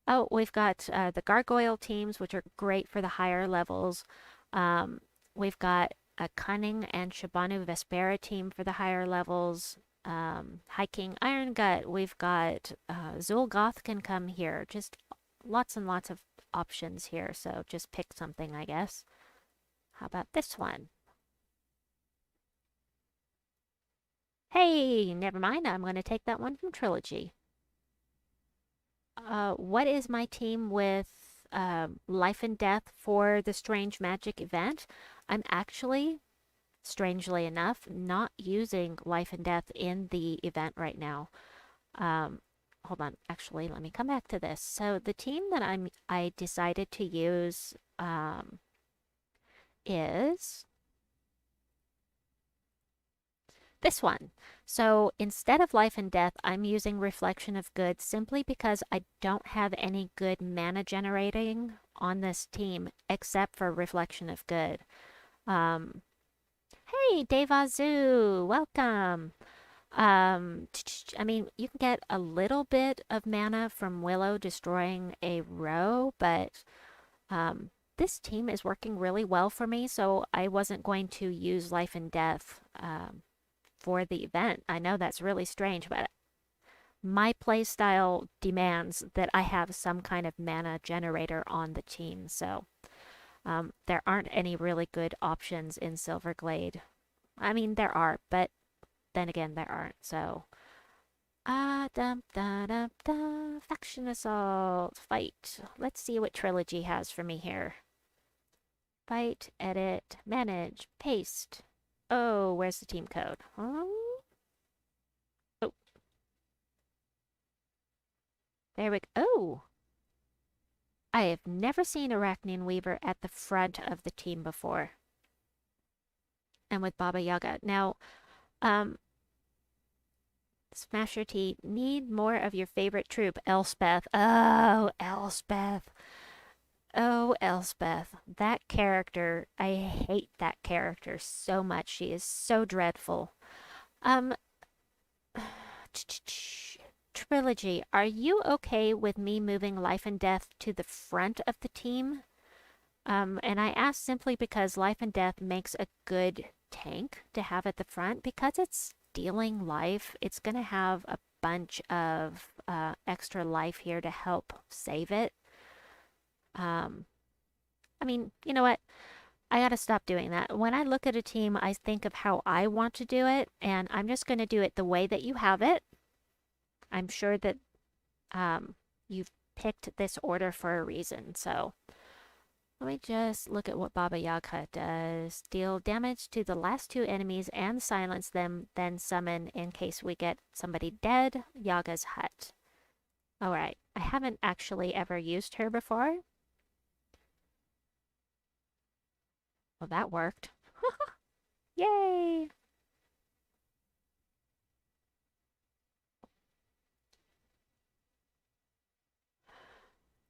[SPEAKER 1] Oh, we've got the Gargoyle teams, which are great for the higher levels. We've got a Cunning and Shabanu Vespera team for the higher levels. High King Iron Gut. We've got Zul'Goth can come here. Just lots and lots of options here. So just pick something, I guess. How about this one? Hey, never mind. I'm going to take that one from Trilogy. What is my team with Life and Death for the Strange Magic event? I'm actually, strangely enough, not using Life and Death in the event right now. Hold on. Actually, let me come back to this. So the team that I decided to use is this one. So instead of Life and Death, I'm using Reflection of Good simply because I don't have any good mana generating on this team except for Reflection of Good. Hey, Devazu, welcome. I mean, you can get a little bit of mana from Willow destroying a row, but this team is working really well for me, so I wasn't going to use Life and Death for the event. I know that's really strange, but my playstyle demands that I have some kind of mana generator on the team, so there aren't any really good options in Silverglade. I mean, there are, but then again, there aren't, so... Faction Assault, fight. Let's see what Trilogy has for me here. Fight, edit, manage, paste. Oh, where's the team code? Huh? Oh. There we go. Oh! I have never seen Arachnian Weaver at the front of the team before. And with Baba Yaga. Now, Smasher T, need more of your favorite troop, Elspeth. Oh, Elspeth. Oh, Elspeth. That character, I hate that character so much. She is so dreadful. Trilogy, are you okay with me moving Life and Death to the front of the team? And I ask simply because Life and Death makes a good tank to have at the front. Because it's stealing life, it's going to have a bunch of extra life here to help save it. I mean, you know what? I gotta stop doing that. When I look at a team, I think of how I want to do it, and I'm just going to do it the way that you have it. I'm sure that you've picked this order for a reason, so let me just look at what Baba Yaga does. Deal damage to the last two enemies and silence them, then summon in case we get somebody dead, Yaga's Hut. Alright, I haven't actually ever used her before. Well, that worked. Yay!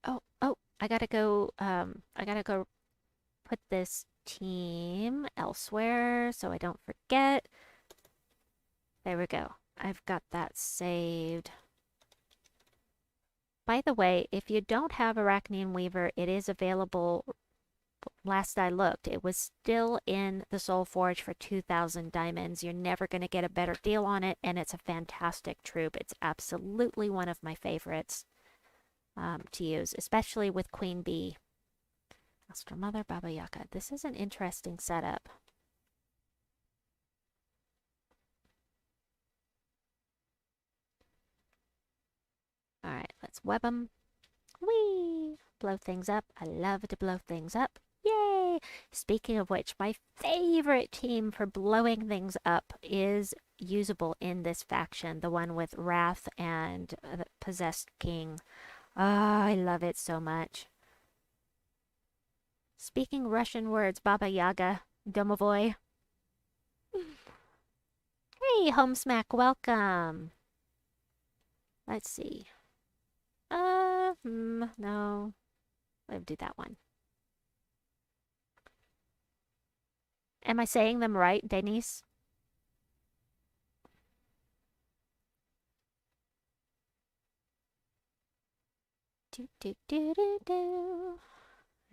[SPEAKER 1] Oh, I gotta go put this team elsewhere so I don't forget. There we go. I've got that saved. By the way, if you don't have Arachnean Weaver, it is available. Last I looked, it was still in the Soul Forge for 2,000 diamonds. You're never going to get a better deal on it, and it's a fantastic troop. It's absolutely one of my favorites to use, especially with Queen Bee. Astral Mother, Baba Yaga. This is an interesting setup. Alright, let's web them. Whee! Blow things up. I love to blow things up. Yay! Speaking of which, my favorite team for blowing things up is usable in this faction. The one with Wrath and the Possessed King. Oh, I love it so much. Speaking Russian words, Baba Yaga, Domovoy. Hey, Homesmack, welcome. Let's see. No. I'll do that one. Am I saying them right, Denise? There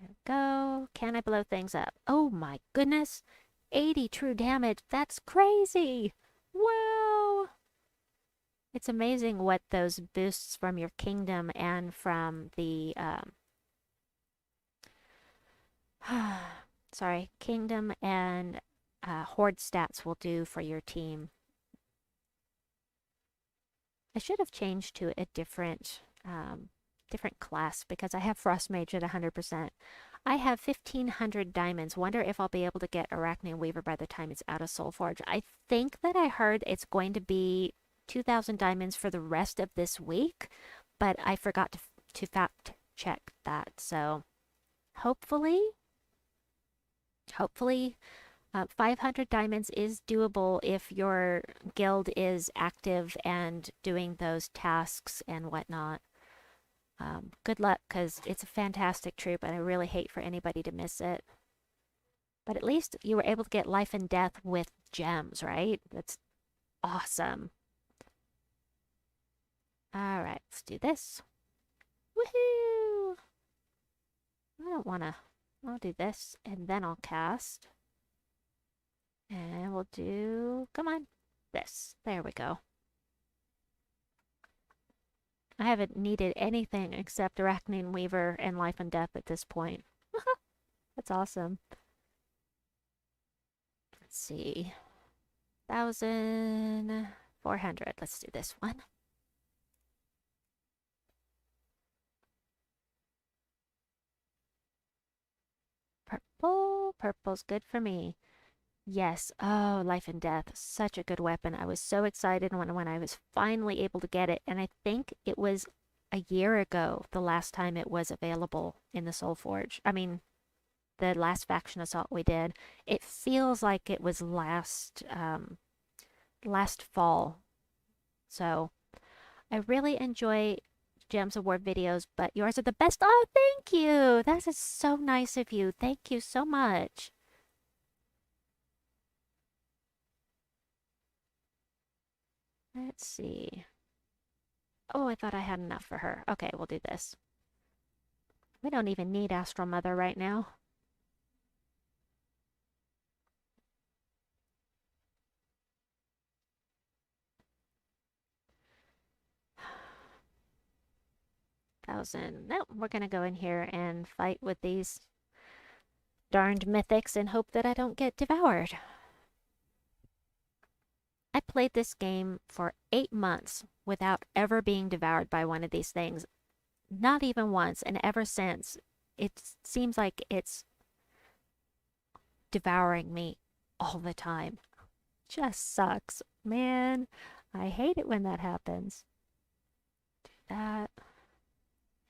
[SPEAKER 1] we go. Can I blow things up? Oh my goodness. 80 true damage. That's crazy. Wow. It's amazing what those boosts from your kingdom and from the kingdom and horde stats will do for your team. I should have changed to a different class because I have Frost Mage at 100%. I have 1,500 diamonds. Wonder if I'll be able to get Arachnean Weaver by the time it's out of Soulforge. I think that I heard it's going to be 2,000 diamonds for the rest of this week, but I forgot to fact check that. So hopefully 500 diamonds is doable if your guild is active and doing those tasks and whatnot. Good luck, because it's a fantastic troop, and I really hate for anybody to miss it. But at least you were able to get life and death with gems, right? That's awesome. Alright, let's do this. Woohoo! I don't want to... I'll do this, and then I'll cast. And we'll do... Come on. This. There we go. I haven't needed anything except Arachnean Weaver and Life and Death at this point. That's awesome. Let's see. 1,400. Let's do this one. Purple. Purple's good for me. Yes. Oh, Life and Death. Such a good weapon. I was so excited when I was finally able to get it. And I think it was a year ago the last time it was available in the Soulforge. I mean, the last faction assault we did. It feels like it was last fall. So I really enjoy Gems of War videos, but yours are the best. Oh, thank you. That is so nice of you. Thank you so much. Let's see. Oh, I thought I had enough for her. Okay, we'll do this. We don't even need Astral Mother right now. No, we're gonna go in here and fight with these darned mythics and hope that I don't get devoured. I played this game for 8 months without ever being devoured by one of these things. Not even once, and ever since, it seems like it's devouring me all the time. Just sucks. Man, I hate it when that happens. Do that.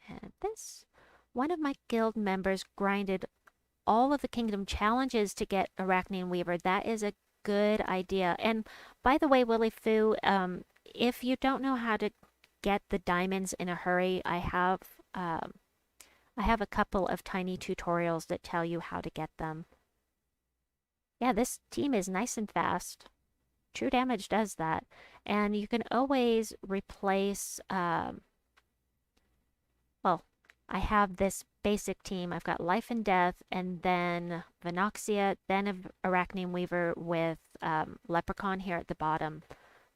[SPEAKER 1] And this. One of my guild members grinded all of the kingdom challenges to get Arachnean Weaver. That is a good idea. And by the way, Willy Foo, if you don't know how to get the diamonds in a hurry, I have a couple of tiny tutorials that tell you how to get them. Yeah, this team is nice and fast. True damage does that. And you can always replace, well, I have this basic team. I've got Life and Death, and then Venoxia, then Arachnean Weaver with Leprechaun here at the bottom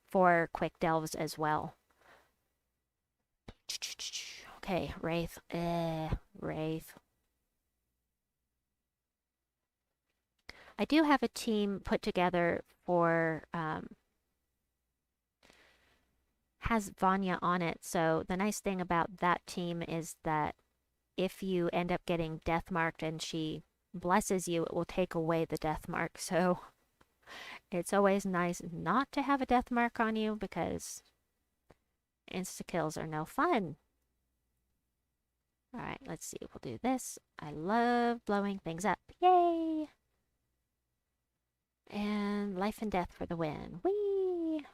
[SPEAKER 1] for quick delves as well. Okay, Wraith. Wraith. I do have a team put together for, has Vanya on it. So the nice thing about that team is that if you end up getting death marked and she blesses you, it will take away the death mark. So it's always nice not to have a death mark on you because insta-kills are no fun. All right, let's see. We'll do this. I love blowing things up. Yay! And Life and Death for the win. Whee!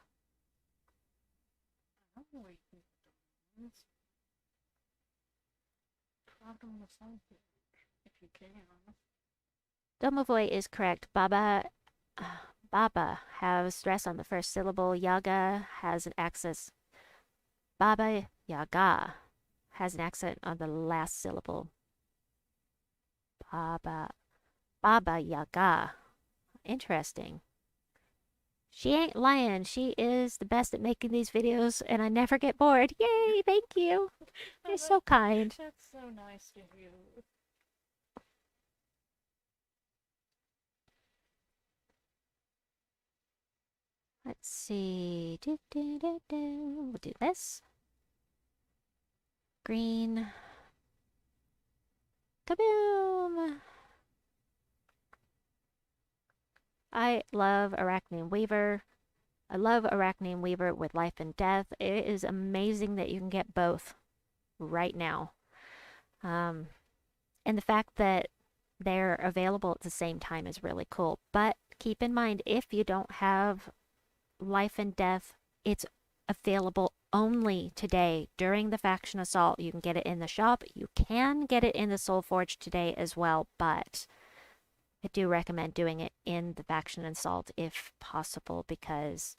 [SPEAKER 1] Domovoy is correct. Baba has stress on the first syllable. Yaga has an accent. Baba Yaga has an accent on the last syllable. Baba Yaga. Interesting. She ain't lying. She is the best at making these videos, and I never get bored. Yay! Thank you. You're so kind.
[SPEAKER 2] That's so nice to hear.
[SPEAKER 1] Let's see. We'll do this. Green. Kaboom! I love Arachnean Weaver. I love Arachnean Weaver with Life and Death. It is amazing that you can get both right now. And the fact that they're available at the same time is really cool. But keep in mind, if you don't have Life and Death, it's available only today during the Faction Assault. You can get it in the shop. You can get it in the Soulforge today as well, but I do recommend doing it in the Faction Assault if possible because,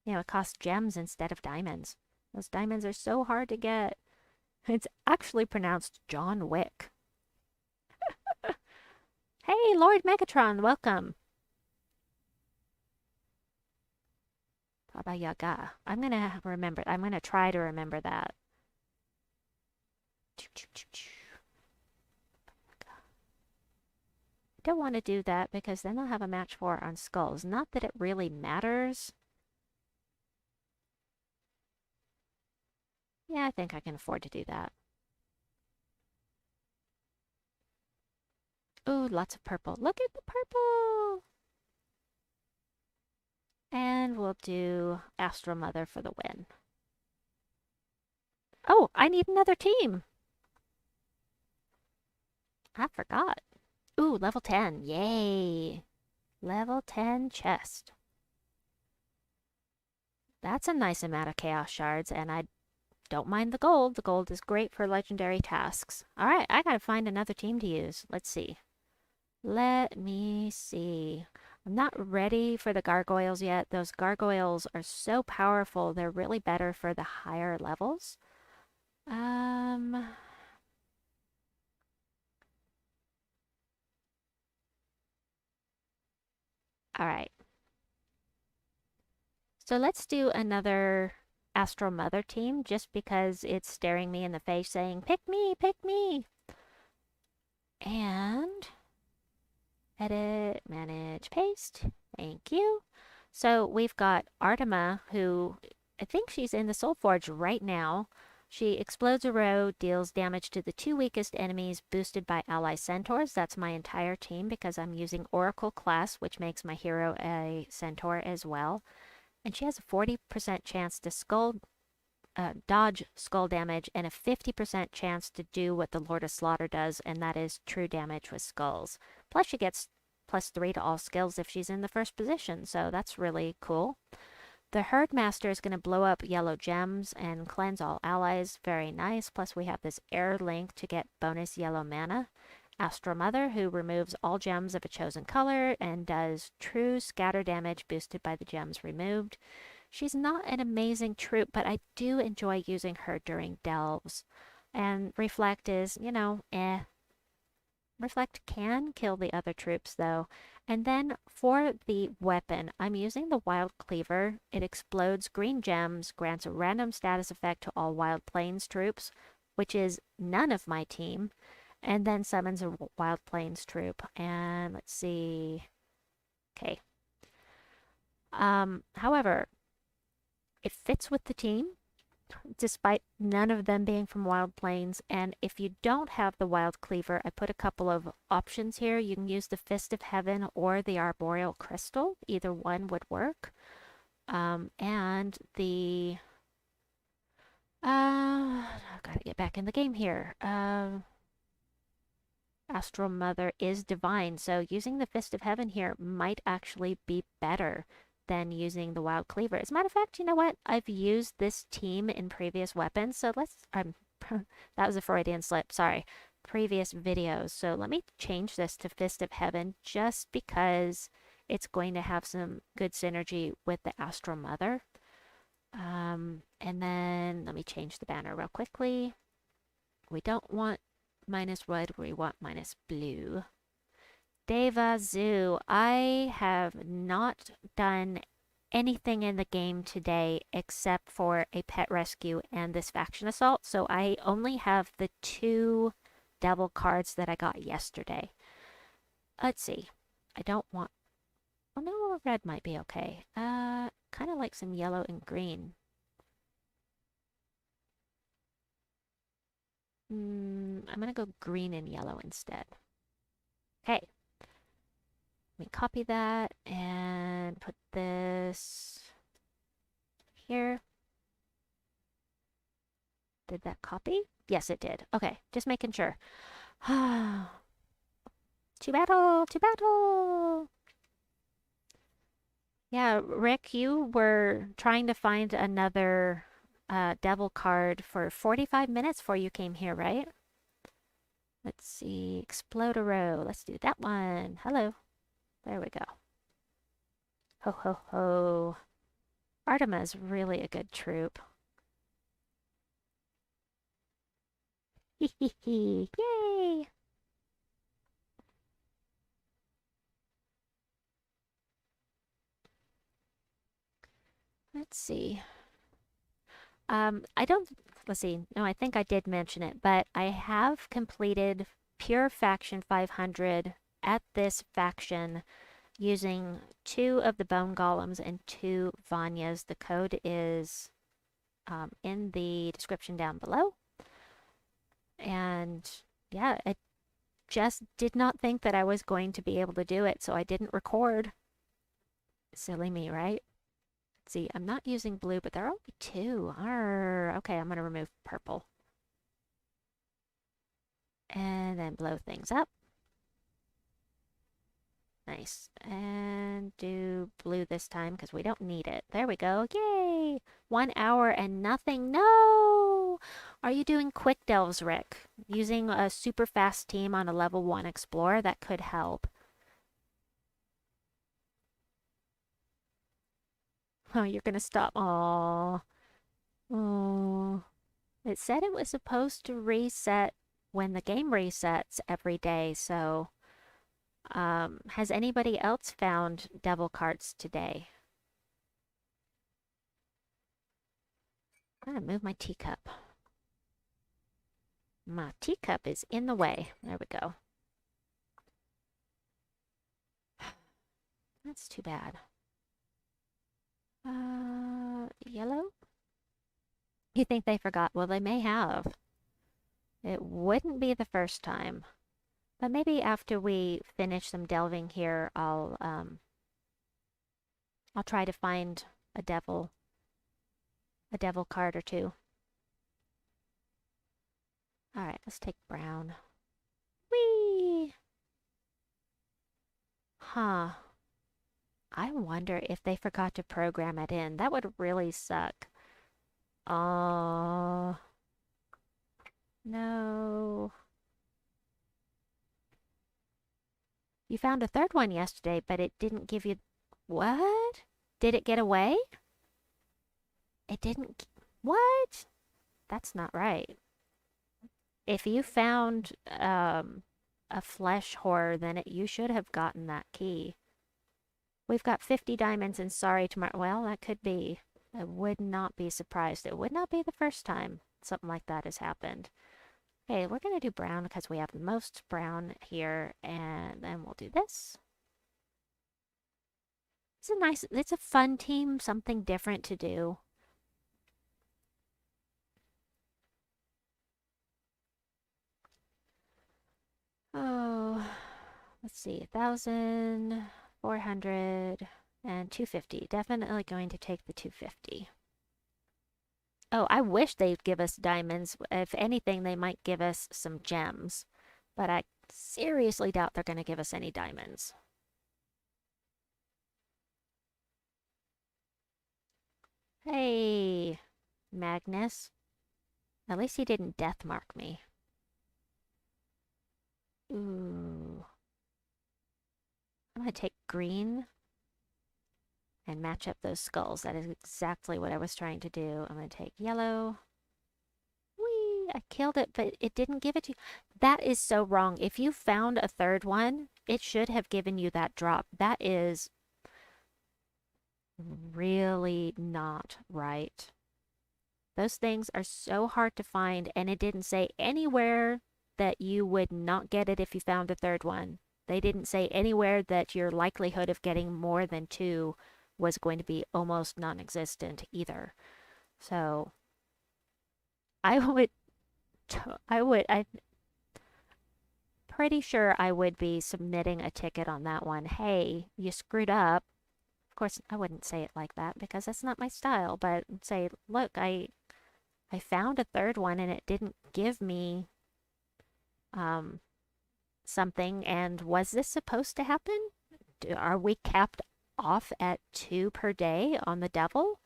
[SPEAKER 1] it costs gems instead of diamonds. Those diamonds are so hard to get. It's actually pronounced John Wick. Hey, Lord Megatron, welcome. Baba Yaga. I'm going to remember. I'm going to try to remember that. I don't want to do that because then I'll have a match 4 on skulls. Not that it really matters. Yeah, I think I can afford to do that. Ooh, lots of purple. Look at the purple! And we'll do Astral Mother for the win. Oh, I need another team! I forgot. Ooh, level 10. Yay! Level 10 chest. That's a nice amount of Chaos Shards, and I don't mind the gold. The gold is great for legendary tasks. Alright, I gotta find another team to use. Let's see. Let me see. I'm not ready for the gargoyles yet. Those gargoyles are so powerful. They're really better for the higher levels. Alright. So let's do another Astral Mother team just because it's staring me in the face saying, pick me, pick me. And edit, manage, paste. Thank you. So we've got Artema, who I think she's in the Soulforge right now. She explodes a row, deals damage to the 2 weakest enemies, boosted by ally centaurs. That's my entire team because I'm using Oracle class, which makes my hero a centaur as well. And she has a 40% chance to skull dodge skull damage and a 50% chance to do what the Lord of Slaughter does, and that is true damage with skulls. Plus she gets +3 to all skills if she's in the first position, so that's really cool. The Herdmaster is going to blow up yellow gems and cleanse all allies. Very nice. Plus we have this air link to get bonus yellow mana. Astral Mother, who removes all gems of a chosen color and does true scatter damage boosted by the gems removed. She's not an amazing troop, but I do enjoy using her during delves. And Reflect is, you know, eh. Reflect can kill the other troops though. And then for the weapon, I'm using the Wild Cleaver. It explodes green gems, grants a random status effect to all Wild Plains troops, which is none of my team, and then summons a Wild Plains troop. And let's see. Okay. However, it fits with the team, despite none of them being from Wild Plains. And if you don't have the Wild Cleaver, I put a couple of options here. You can use the Fist of Heaven or the Arboreal Crystal. Either one would work. And the... I've got to get back in the game here. Astral Mother is divine, so using the Fist of Heaven here might actually be better than using the Wild Cleaver. As a matter of fact, you know what? I've used this team in previous weapons, so let's... that was a Freudian slip, sorry. Previous videos. So let me change this to Fist of Heaven just because it's going to have some good synergy with the Astral Mother. And then let me change the banner real quickly. We don't want minus red, we want minus blue. Deva Zoo. I have not done anything in the game today except for a pet rescue and this faction assault, so I only have the 2 devil cards that I got yesterday. Let's see. I don't want... Oh no, red might be okay. Kind of like some yellow and green. I'm gonna go green and yellow instead. Okay. Let me copy that and put this here. Did that copy? Yes, it did. Okay, just making sure. To battle! To battle! Yeah, Rick, you were trying to find another devil card for 45 minutes before you came here, right? Let's see. Explode a row. Let's do that one. Hello. There we go. Ho ho ho. Artema's really a good troop. Hee hee hee. Yay! Let's see. I don't... Let's see. No, I think I did mention it, but I have completed Pure Faction 500 at this faction using 2 of the Bone Golems and 2 Vanyas. The code is in the description down below. And yeah, I just did not think that I was going to be able to do it, so I didn't record. Silly me, right? Let's see, I'm not using blue, but there are only 2. Arr, okay, I'm going to remove purple. And then blow things up. Nice. And do blue this time because we don't need it. There we go. Yay! 1 hour and nothing. No! Are you doing quick delves, Rick? Using a super fast team on a level 1 explorer? That could help. Oh, you're gonna stop. Aww. Oh. It said it was supposed to reset when the game resets every day, so... has anybody else found devil cards today? I'm gonna move my teacup. My teacup is in the way. There we go. That's too bad. Yellow? You think they forgot? Well, they may have. It wouldn't be the first time. But maybe after we finish some delving here, I'll try to find a devil card or 2. Alright, let's take brown. Whee! Huh. I wonder if they forgot to program it in. That would really suck. Oh. No. You found a third one yesterday, but it didn't give you... What? Did it get away? It didn't... What? That's not right. If you found a flesh horror, then you should have gotten that key. We've got 50 diamonds and sorry tomorrow. Well, that could be. I would not be surprised. It would not be the first time something like that has happened. Okay, we're going to do brown because we have the most brown here. And then we'll do this. It's a fun team, something different to do. Oh, let's see, 1,400 and 250. Definitely going to take the 250. Oh, I wish they'd give us diamonds. If anything, they might give us some gems. But I seriously doubt they're going to give us any diamonds. Hey, Magnus. At least he didn't death mark me. Ooh. I'm going to take green and match up those skulls. That is exactly what I was trying to do. I'm going to take yellow. Whee! I killed it, but it didn't give it to you. That is so wrong. If you found a third one, it should have given you that drop. That is really not right. Those things are so hard to find, and it didn't say anywhere that you would not get it if you found a third one. They didn't say anywhere that your likelihood of getting more than 2 was going to be almost non-existent either. So I'm pretty sure I would be submitting a ticket on that one. Hey, you screwed up. Of course, I wouldn't say it like that because that's not my style, but say, look, I found a third one and it didn't give me something, and was this supposed to happen? Are we capped off at 2 per day on the devil?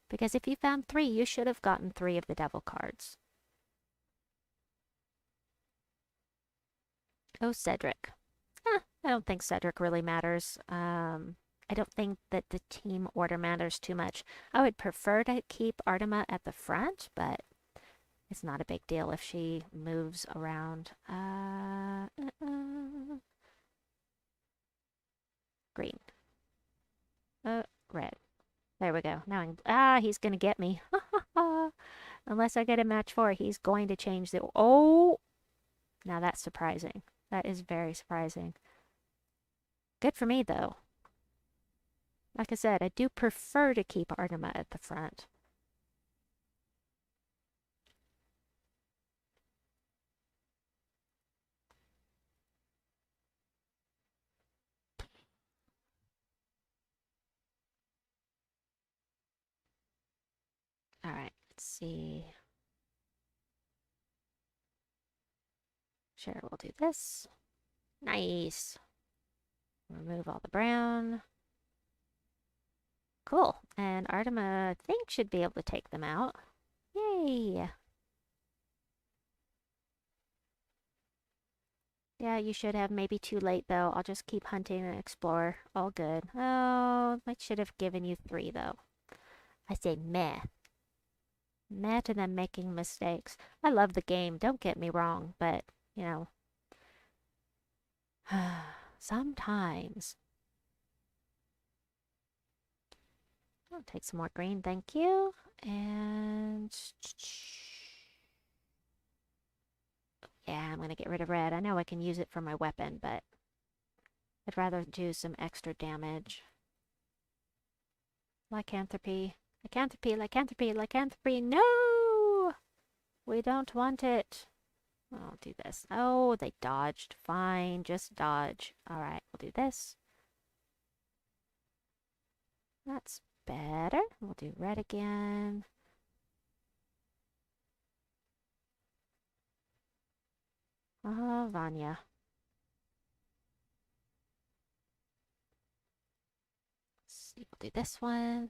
[SPEAKER 1] Because if you found 3, you should have gotten 3 of the devil cards. Oh, Cedric. I don't think Cedric really matters. I don't think that the team order matters too much. I would prefer to keep Artema at the front, but it's not a big deal if she moves around. Green. Red. There we go. Now he's gonna get me. Unless I get a match 4, he's going to change the... Oh! Now that's surprising. That is very surprising. Good for me, though. Like I said, I do prefer to keep Artema at the front. Alright, let's see. Sure, we'll do this. Nice. Remove all the brown. Cool. And Artema, I think, should be able to take them out. Yay! Yeah, you should have. Maybe too late, though. I'll just keep hunting and explore. All good. Oh, I should have given you 3, though. I say meh. Meh to them making mistakes. I love the game, don't get me wrong, but, you know, sometimes. I'll take some more green, thank you. And... yeah, I'm going to get rid of red. I know I can use it for my weapon, but I'd rather do some extra damage. Lycanthropy. Lycanthropy, lycanthropy, lycanthropy. No! We don't want it. I'll do this. Oh, they dodged. Fine, just dodge. Alright, we'll do this. That's better. We'll do red again. Oh, Vanya. Let's see, we'll do this one.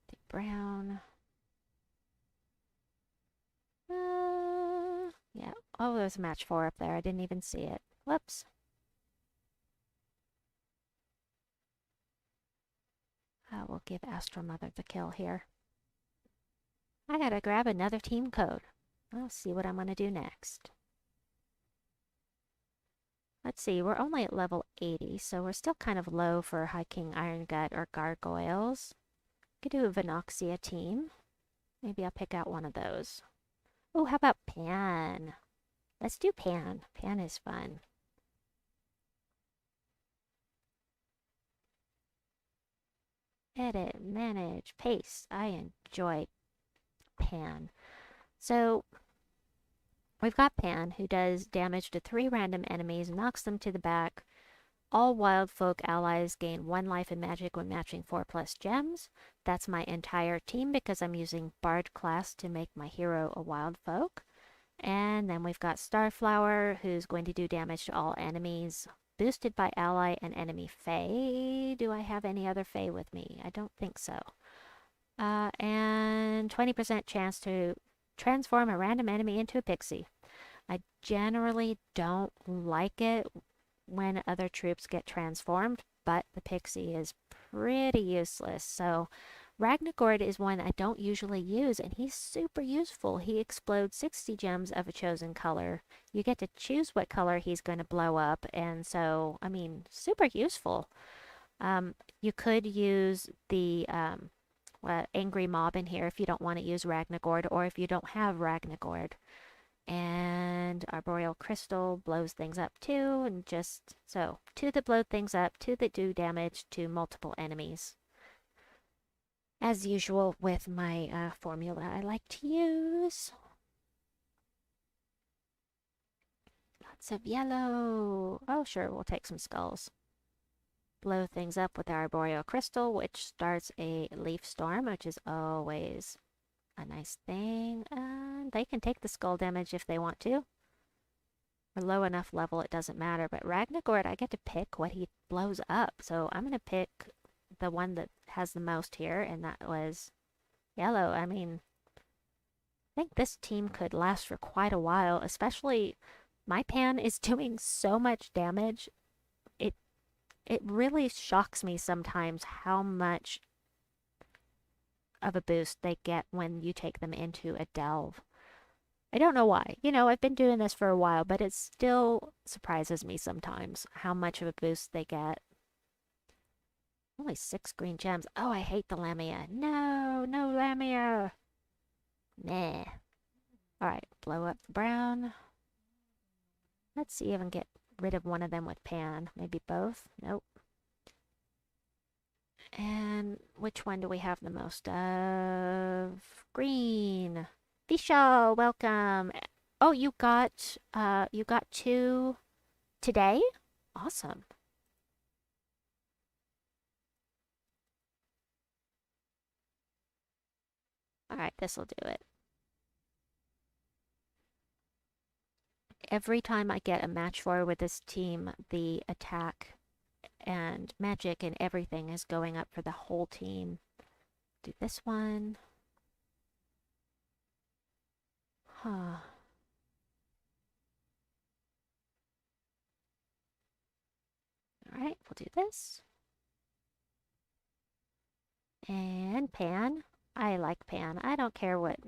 [SPEAKER 1] The brown. Yeah. Oh, there's a match 4 up there. I didn't even see it. Whoops. We'll give Astro Mother the kill here. I gotta grab another team code. I'll see what I'm gonna do next. Let's see, we're only at level 80, so we're still kind of low for High King Iron Gut or Gargoyles. Could do a Venoxia team. Maybe I'll pick out one of those. Oh, how about Pan? Let's do Pan. Pan is fun. Edit, manage, paste. I enjoy Pan. So, we've got Pan, who does damage to 3 random enemies, knocks them to the back. All wild folk allies gain 1 life in magic when matching 4+ gems. That's my entire team because I'm using Bard class to make my hero a wild folk. And then we've got Starflower, who's going to do damage to all enemies, boosted by ally and enemy Fae. Do I have any other Fae with me? I don't think so. And 20% chance to transform a random enemy into a pixie. I generally don't like it when other troops get transformed, but the pixie is pretty useless. So Ragnagord is one I don't usually use, and he's super useful. He explodes 60 gems of a chosen color. You get to choose what color he's going to blow up, and so, I mean, super useful. You could use the Angry Mob in here if you don't want to use Ragnagord, or if you don't have Ragnagord. And Arboreal Crystal blows things up too, and just, so, 2 that blow things up, 2 that do damage to multiple enemies. As usual with my formula I like to use. Lots of yellow. Oh, sure, we'll take some skulls. Blow things up with our Arboreal Crystal, which starts a Leaf Storm, which is always a nice thing. They can take the skull damage if they want to. We're low enough level, it doesn't matter. But Ragnagord, I get to pick what he blows up. So I'm going to pick the one that has the most here, and that was yellow. I mean, I think this team could last for quite a while, especially my Pan is doing so much damage. It really shocks me sometimes how much of a boost they get when you take them into a delve. I don't know why. You know, I've been doing this for a while, but it still surprises me sometimes how much of a boost they get. Only 6 green gems. Oh, I hate the Lamia. No, no Lamia. Nah. Alright, blow up the brown. Let's see if I can get rid of one of them with Pan. Maybe both? Nope. And which one do we have the most of? Green. Vishal, welcome. Oh, you got 2 today? Awesome. Alright, this'll do it. Every time I get a match 4 with this team, the attack and magic and everything is going up for the whole team. Do this one. Huh. Alright, we'll do this. And Pan. I like Pan. I don't care what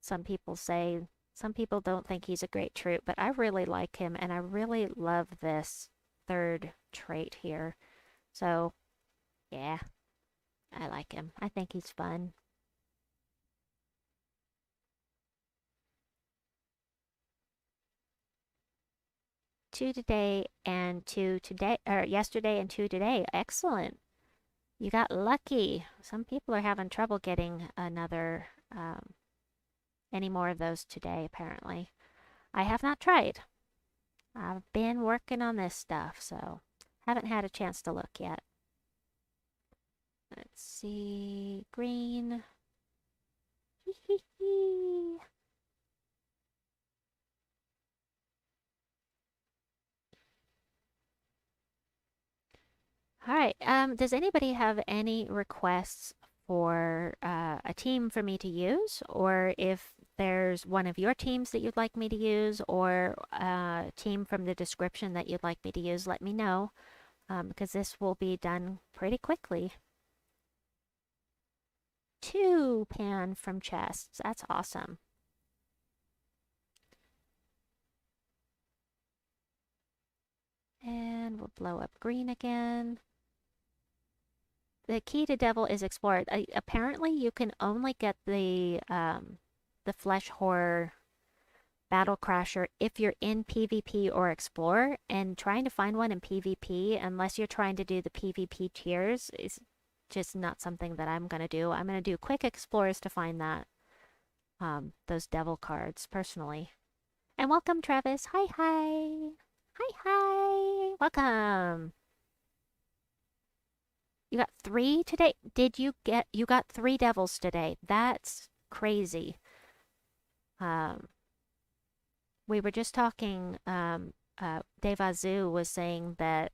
[SPEAKER 1] some people say. Some people don't think he's a great troop, but I really like him, and I really love this 3rd trait here. So, yeah, I like him. I think he's fun. Two today and 2 today, or yesterday and 2 today. Excellent. You got lucky. Some people are having trouble getting any more of those today, apparently. I have not tried. I've been working on this stuff, so haven't had a chance to look yet. Let's see. Green. All right. Does anybody have any requests for a team for me to use? Or if there's one of your teams that you'd like me to use, or a team from the description that you'd like me to use, let me know, because this will be done pretty quickly. 2 pan from chests. That's awesome. And we'll blow up green again. The key to Devil is Explorer. Apparently, you can only get the Flesh Horror Battle Crasher if you're in PvP or Explorer, and trying to find one in PvP, unless you're trying to do the PvP tiers, is just not something that I'm going to do. I'm going to do quick Explorers to find that, those Devil cards, personally. And welcome, Travis. Hi, hi. Hi, hi. Welcome. You got 3 today? You got 3 devils today. That's crazy. We were just talking, Devazu was saying that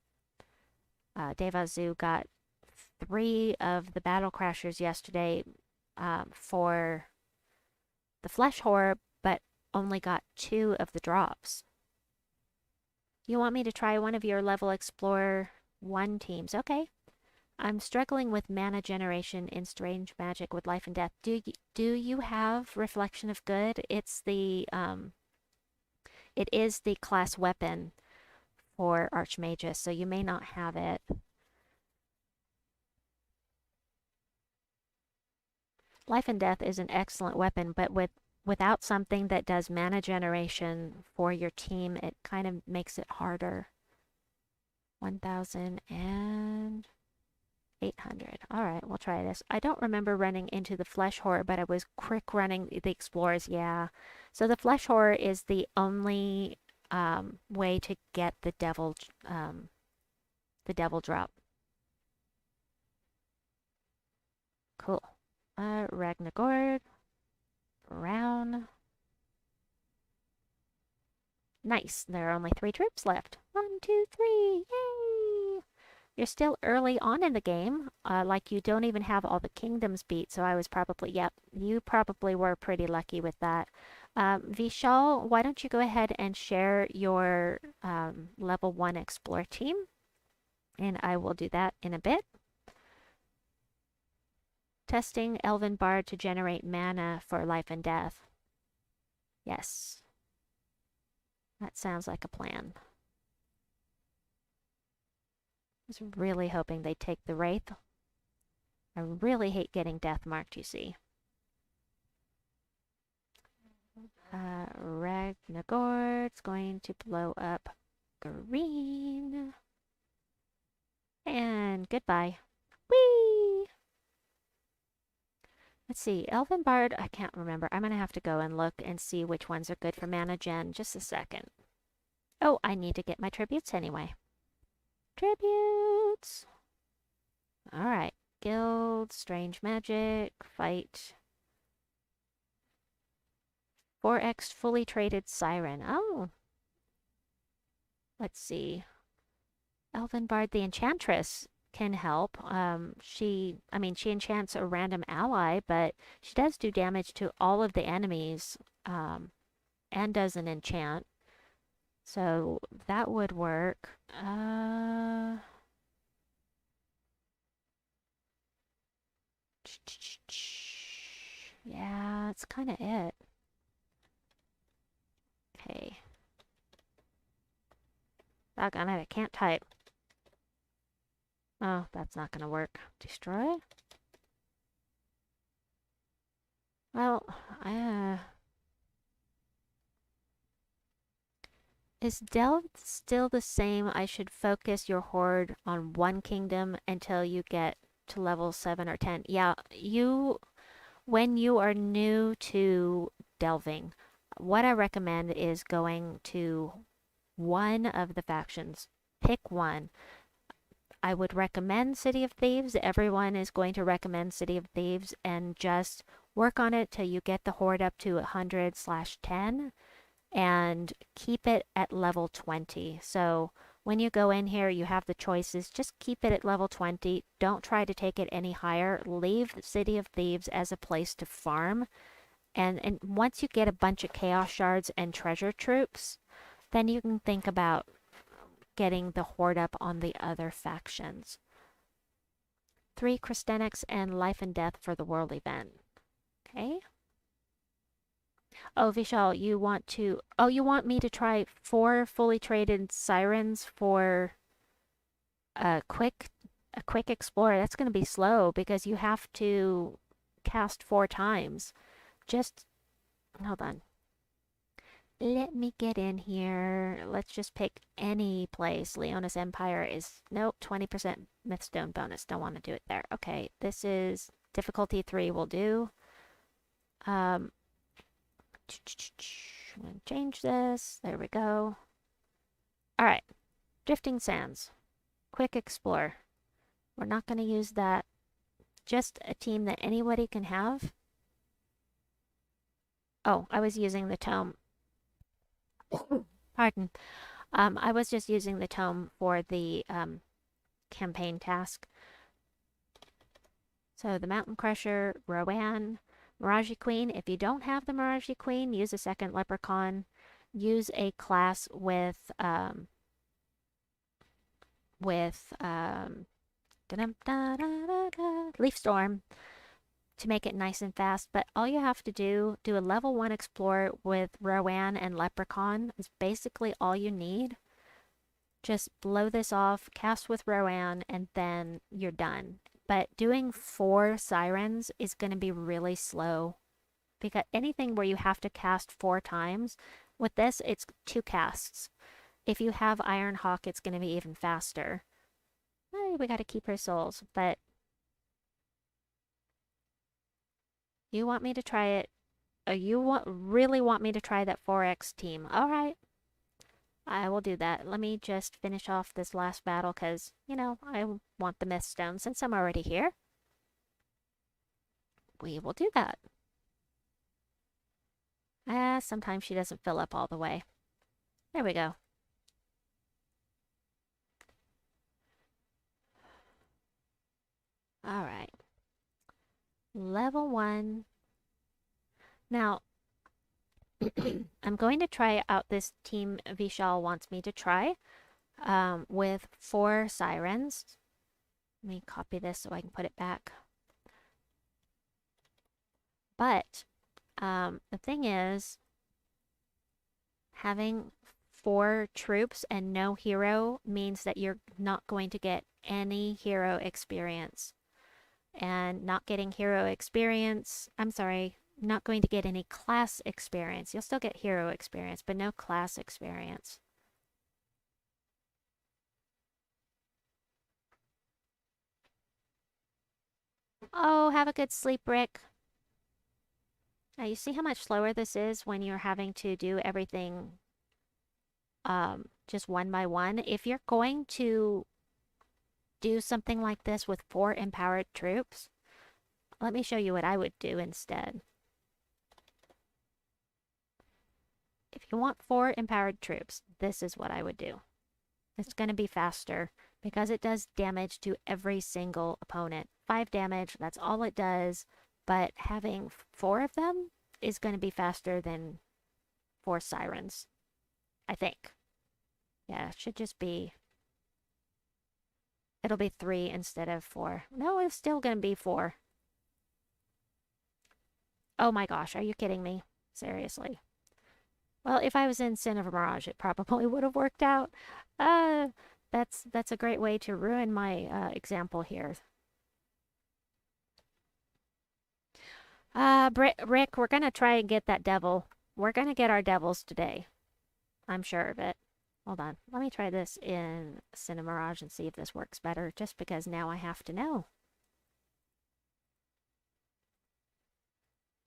[SPEAKER 1] Devazu got 3 of the Battle Crashers yesterday for the Flesh Horror, but only got 2 of the drops. You want me to try one of your level Explorer 1 teams? Okay. I'm struggling with mana generation in Strange Magic with Life and Death. Do you have Reflection of Good? It is the class weapon for Archmagus, so you may not have it. Life and Death is an excellent weapon, but without something that does mana generation for your team, it kind of makes it harder. 1,800. All right, we'll try this. I don't remember running into the Flesh Horror, but I was quick running the Explorers. Yeah. So the Flesh Horror is the only way to get the Devil drop. Cool. Ragnagord. Brown. Nice. There are only 3 troops left. 1, 2, 3. Yay! You're still early on in the game. Like you don't even have all the kingdoms beat, so I was probably, yep, you probably were pretty lucky with that. Vishal, why don't you go ahead and share your level 1 Explore team? And I will do that in a bit. Testing Elven Bard to generate mana for Life and Death. Yes. That sounds like a plan. I was really hoping they'd take the Wraith. I really hate getting death marked, you see. Ragnagord's going to blow up green. And goodbye. Whee! Let's see, Elven Bard, I can't remember. I'm going to have to go and look and see which ones are good for mana gen. Just a second. Oh, I need to get my tributes anyway. Tributes! Alright. Guild, Strange Magic, Fight. 4x fully traded Siren. Oh. Let's see. Elven Bard the Enchantress can help. She enchants a random ally, but she does do damage to all of the enemies, and does an enchant. So that would work. Yeah, that's kind of it. Okay. Doggone it, I can't type. Oh, that's not gonna work. Destroy? Well, is Delve still the same? I should focus your horde on 1 kingdom until you get to level 7 or 10. Yeah, when you are new to delving, what I recommend is going to one of the factions. Pick one. I would recommend City of Thieves. Everyone is going to recommend City of Thieves, and just work on it till you get the horde up to 100/10 and keep it at level 20. So when you go in here, you have the choices. Just keep it at level 20. Don't try to take it any higher. Leave City of Thieves as a place to farm. And once you get a bunch of chaos shards and treasure troops, then you can think about getting the horde up on the other factions. 3 Christenix and Life and Death for the world event. Okay. Oh, Vishal, you want me to try 4 fully traded sirens for a quick explorer? That's going to be slow because you have to cast 4 times. Just hold on. Let me get in here. Let's just pick any place. Leonis Empire is, nope, 20% Mythstone bonus. Don't want to do it there. Okay, this is difficulty 3 will do. I'm going to change this. There we go. All right, Drifting Sands. Quick Explore. We're not going to use that. Just a team that anybody can have. Oh, I was using the tome. Pardon. I was just using the tome for the campaign task. So the Mountain Crusher, Rowan, Mirage Queen. If you don't have the Mirage Queen, use a second Leprechaun. Use a class with Leaf Storm to make it nice and fast. But all you have to do a level 1 Explorer with Rowan and Leprechaun is basically all you need. Just blow this off, cast with Rowan, and then you're done. But doing 4 sirens is going to be really slow, because anything where you have to cast 4 times, with this it's 2 casts. If you have Iron Hawk, it's going to be even faster. Hey, we got to keep her souls, but you want me to try it? Really want me to try that 4X team? All right. I will do that. Let me just finish off this last battle because, I want the Myth Stone since I'm already here. We will do that. Sometimes she doesn't fill up all the way. There we go. All right. Level 1. Now, I'm going to try out this team Vishal wants me to try with 4 sirens. Let me copy this so I can put it back. But the thing is, having 4 troops and no hero means that you're not going to get any hero experience. And not getting hero experience, not going to get any class experience. You'll still get hero experience, but no class experience. Oh, have a good sleep, Rick. Now, you see how much slower this is when you're having to do everything just one by one? If you're going to do something like this with 4 empowered troops, let me show you what I would do instead. If you want 4 empowered troops, this is what I would do. It's going to be faster because it does damage to every single opponent. 5 damage, that's all it does. But having 4 of them is going to be faster than 4 sirens, I think. Yeah, it should just be... It'll be 3 instead of 4. No, it's still going to be 4. Oh my gosh, are you kidding me? Seriously. Well, if I was in Sin of Mirage, it probably would have worked out. That's a great way to ruin my example here. Rick, we're going to try and get that devil. We're going to get our devils today. I'm sure of it. Hold on. Let me try this in Sin of Mirage and see if this works better, just because now I have to know.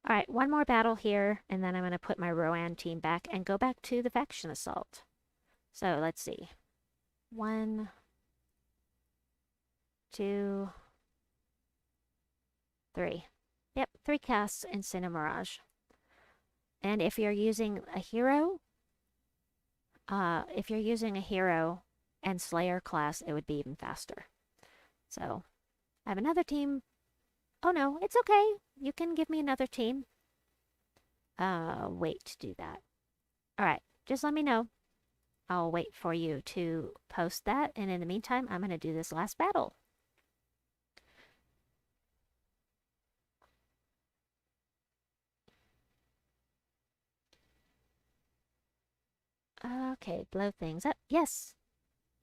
[SPEAKER 1] All right, one more battle here, and then I'm going to put my Rowan team back and go back to the faction assault. So let's see. 1, 2, 3. Yep, 3 casts in Cinemirage. And if you're using a hero, and Slayer class, it would be even faster. So, I have another team. Oh no, it's okay. You can give me another team. Wait to do that. Alright, just let me know. I'll wait for you to post that, and in the meantime, I'm going to do this last battle. Okay, blow things up. Yes.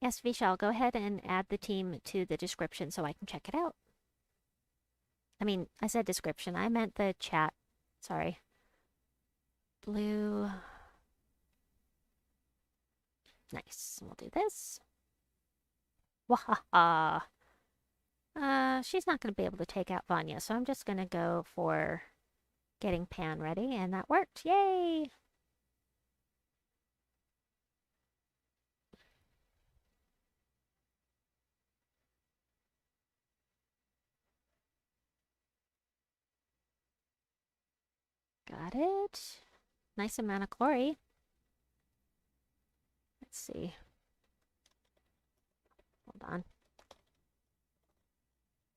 [SPEAKER 1] Yes, Vishal, go ahead and add the team to the description so I can check it out. I mean, I said description. I meant the chat. Sorry. Blue. Nice. We'll do this. Wahaha. She's not going to be able to take out Vanya, so I'm just going to go for getting Pan ready, and that worked. Yay! Got it. Nice amount of glory. Let's see. Hold on.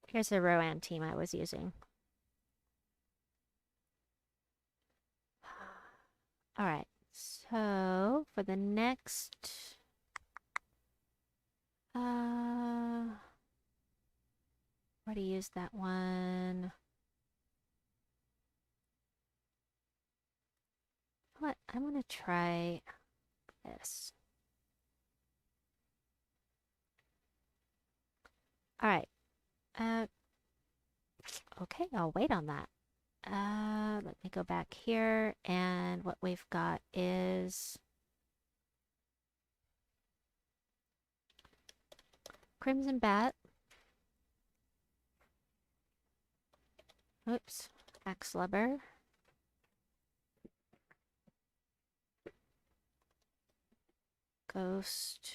[SPEAKER 1] Here's the Rowan team I was using. Alright, so for the next... already used that one. What? I'm gonna try this. Alright. Okay, I'll wait on that. Let me go back here, and what we've got is Crimson Bat. Oops. Axe Lubber. Ghost.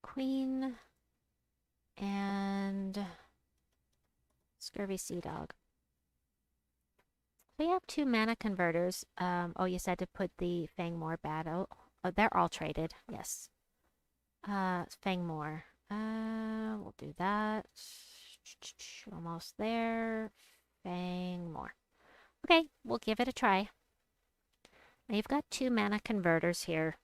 [SPEAKER 1] Queen. And Scurvy Sea Dog. We have 2 mana converters. Oh, you said to put the Fangmoor battle. Oh, they're all traded. Yes. Fangmoor. We'll do that. Almost there. Fangmoor. Okay, we'll give it a try. Now you've got 2 mana converters here.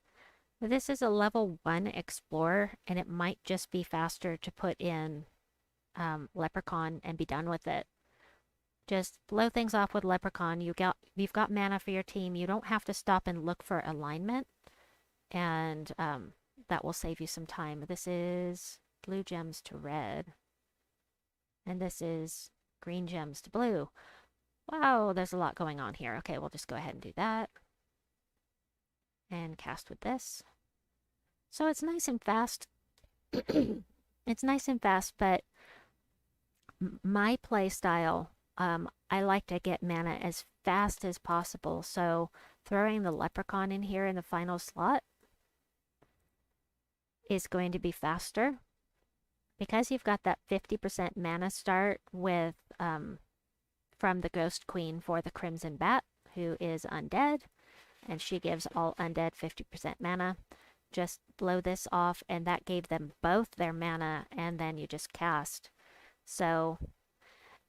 [SPEAKER 1] This is a level 1 explorer, and it might just be faster to put in Leprechaun and be done with it. Just blow things off with Leprechaun. You've got mana for your team. You don't have to stop and look for alignment, and that will save you some time. This is blue gems to red, and this is green gems to blue. Wow, there's a lot going on here. Okay, we'll just go ahead and do that. And cast with this. So it's nice and fast. It's nice and fast, but my play style, I like to get mana as fast as possible. So throwing the Leprechaun in here in the final slot is going to be faster. Because you've got that 50% mana start with from the Ghost Queen for the Crimson Bat, who is undead. And she gives all undead 50% mana. Just blow this off, and that gave them both their mana, and then you just cast. So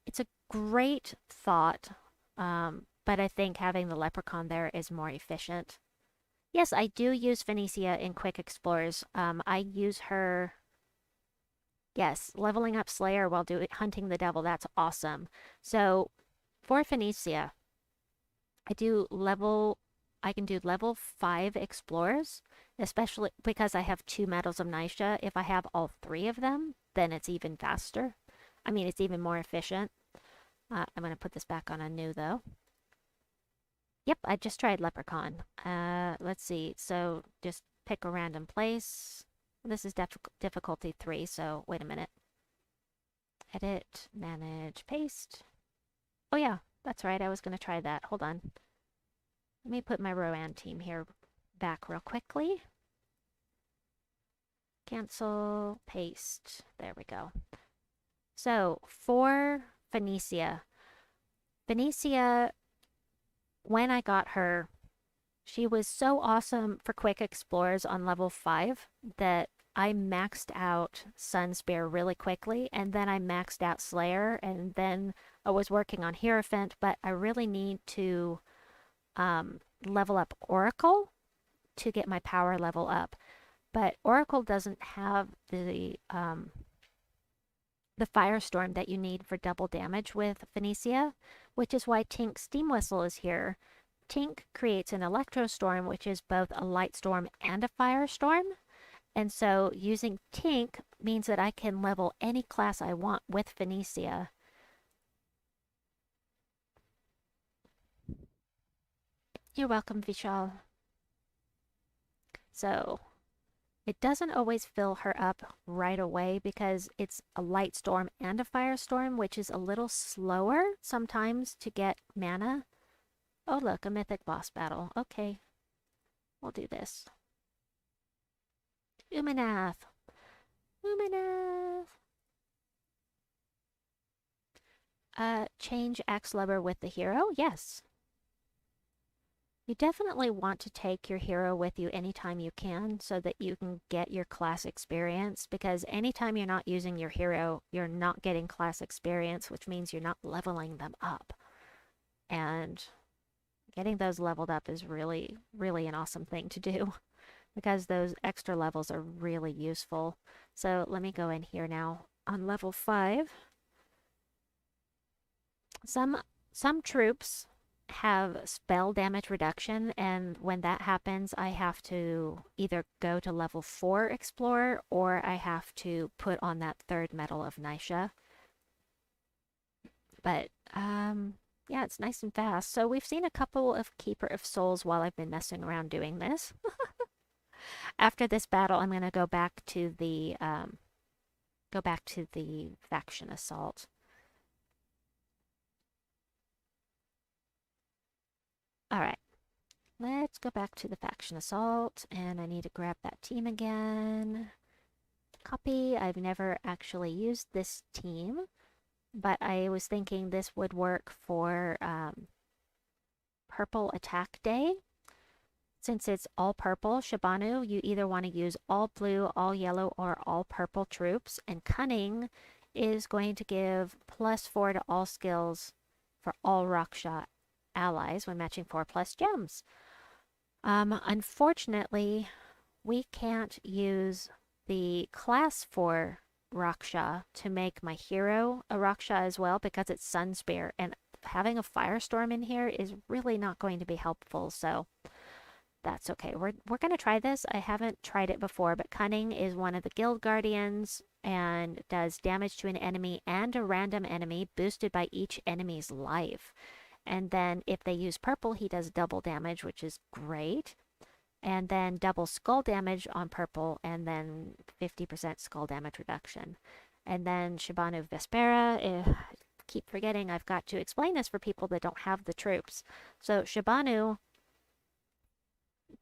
[SPEAKER 1] it's a great thought, but I think having the Leprechaun there is more efficient. Yes, I do use Phoenicia in Quick Explorers. I use her... Yes, leveling up Slayer while hunting the devil, that's awesome. So for Phoenicia, I can do level 5 explorers, especially because I have 2 Medals of Nisha. If I have all 3 of them, then it's even faster. I mean, it's even more efficient. I'm going to put this back on a new, though. Yep, I just tried Leprechaun. Let's see. So just pick a random place. This is difficulty 3, so wait a minute. Edit, manage, paste. Oh yeah, that's right. I was going to try that. Hold on. Let me put my Rowan team here back real quickly. Cancel, paste. There we go. So for Phoenicia, when I got her, she was so awesome for quick explorers on level 5 that I maxed out Sunspear really quickly, and then I maxed out Slayer, and then I was working on Hierophant, but I really need to level up Oracle to get my power level up. But Oracle doesn't have the firestorm that you need for double damage with Phoenicia, which is why Tink's Steam Whistle is here. Tink creates an electrostorm, which is both a light storm and a firestorm. And so using Tink means that I can level any class I want with Phoenicia. You're welcome, Vishal. So it doesn't always fill her up right away because it's a light storm and a firestorm, which is a little slower sometimes to get mana. Oh, look, a mythic boss battle. Okay, we'll do this. Umanath. Change Axe Lubber with the hero? Yes. You definitely want to take your hero with you anytime you can so that you can get your class experience, because anytime you're not using your hero, you're not getting class experience, which means you're not leveling them up. And getting those leveled up is really, really an awesome thing to do because those extra levels are really useful. So let me go in here now. On level 5, some troops have spell damage reduction, and when that happens, I have to either go to level 4 Explorer or I have to put on that 3rd Medal of Nisha. But, yeah, it's nice and fast. So we've seen a couple of Keeper of Souls while I've been messing around doing this. After this battle, I'm going to go back to the faction assault. All right, let's go back to the faction assault, and I need to grab that team again. Copy. I've never actually used this team, but I was thinking this would work for purple attack day. Since it's all purple, Shabanu, you either want to use all blue, all yellow, or all purple troops, and Cunning is going to give +4 to all skills for all Raksha allies when matching 4+ gems. Unfortunately, we can't use the class for Raksha to make my hero a Raksha as well because it's Sunspear, and having a Firestorm in here is really not going to be helpful, so that's okay. We're going to try this. I haven't tried it before, but Cunning is one of the Guild Guardians and does damage to an enemy and a random enemy boosted by each enemy's life. And then if they use purple, he does double damage, which is great. And then double skull damage on purple, and then 50% skull damage reduction. And then Shabanu Vespera, keep forgetting I've got to explain this for people that don't have the troops. So Shabanu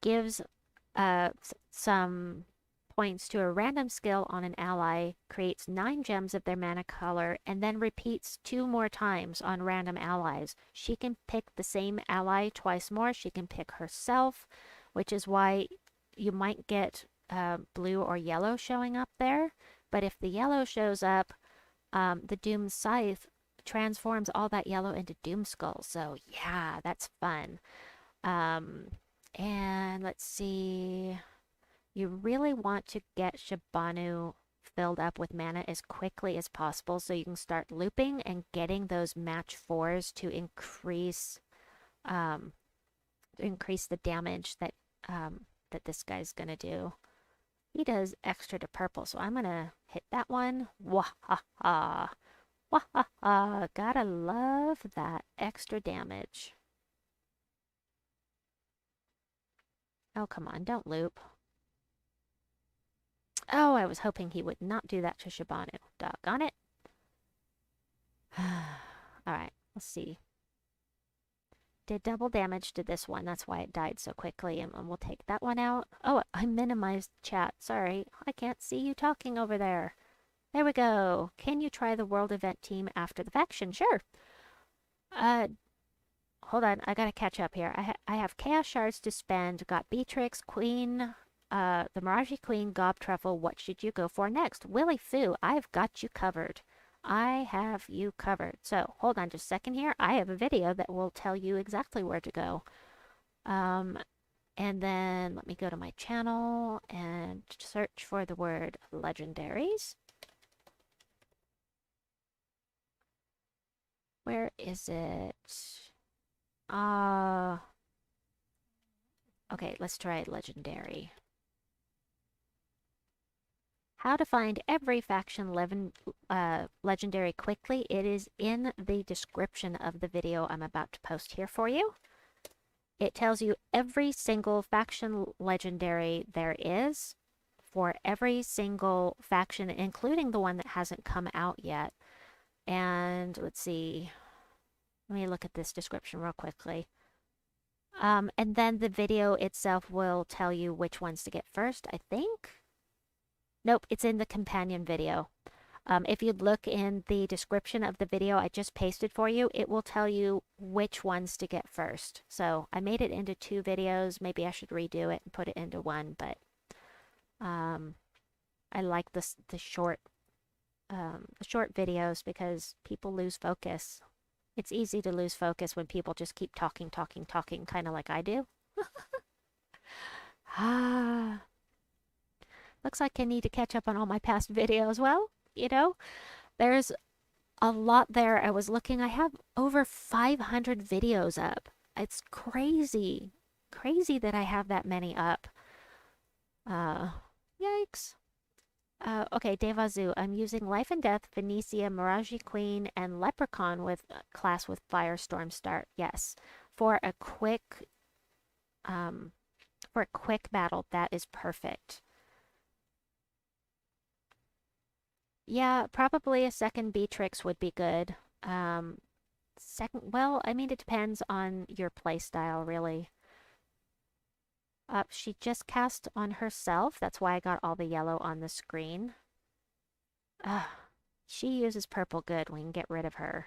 [SPEAKER 1] gives some points to a random skill on an ally, creates 9 gems of their mana color, and then repeats 2 more times on random allies. She can pick the same ally twice more. She can pick herself, which is why you might get blue or yellow showing up there. But if the yellow shows up, the Doom Scythe transforms all that yellow into Doom Skull. So yeah, that's fun. And let's see. You really want to get Shabanu filled up with mana as quickly as possible so you can start looping and getting those match 4s to increase the damage that that this guy's gonna do. He does extra to purple, so I'm gonna hit that one. Wahaha! Wahaha! Gotta love that extra damage. Oh, come on, don't loop. Oh, I was hoping he would not do that to Shabanu. Doggone it. Alright, let's see. did double damage to this one. That's why it died so quickly. And we'll take that one out. Oh, I minimized chat. Sorry. I can't see you talking over there. There we go. Can you try the world event team after the faction? Sure. Hold on. I gotta catch up here. I have Chaos Shards to spend. Got Beatrix, Queen, the Miraji Queen, Gob Truffle. What should you go for next? Willy Foo, I've got you covered. I have you covered. So, hold on just a second here. I have a video that will tell you exactly where to go. And then let me go to my channel and search for the word legendaries. Where is it? Okay, let's try legendary. How to find every faction legendary quickly. It is in the description of the video I'm about to post here for you. It tells you every single faction legendary there is for every single faction, including the one that hasn't come out yet. And let's see. Let me look at this description real quickly. And then the video itself will tell you which ones to get first, I think. Nope, it's in the companion video. If you look in the description of the video I just pasted for you, it will tell you which ones to get first. So I made it into 2 videos. Maybe I should redo it and put it into 1, but I like the short videos because people lose focus. It's easy to lose focus when people just keep talking, kind of like I do. Looks like I need to catch up on all my past videos. Well, you know, there's a lot there. I was looking, I have over 500 videos up. It's crazy. Crazy that I have that many up. Yikes. Okay, Devazu, I'm using Life and Death, Venetia, Miraji Queen, and Leprechaun with class with Firestorm start. Yes. For a quick battle, that is perfect. Yeah, probably a second Beatrix would be good. Well, I mean, it depends on your playstyle, really. She just cast on herself. That's why I got all the yellow on the screen. She uses purple good. We can get rid of her.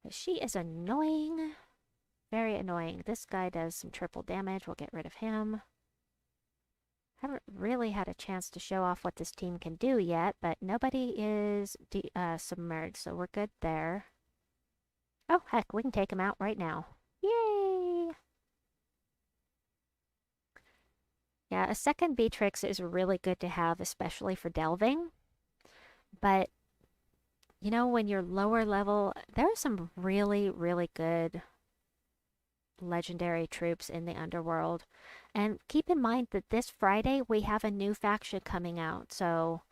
[SPEAKER 1] But she is annoying. Very annoying. This guy does some triple damage. We'll get rid of him. Haven't really had a chance to show off what this team can do yet, but nobody is submerged, so we're good there. Oh, heck, we can take him out right now. Yay! Yeah, a second Beatrix is really good to have, especially for delving. But, you know, when you're lower level, there are some really, really good legendary troops in the underworld. And keep in mind that this Friday we have a new faction coming out. So,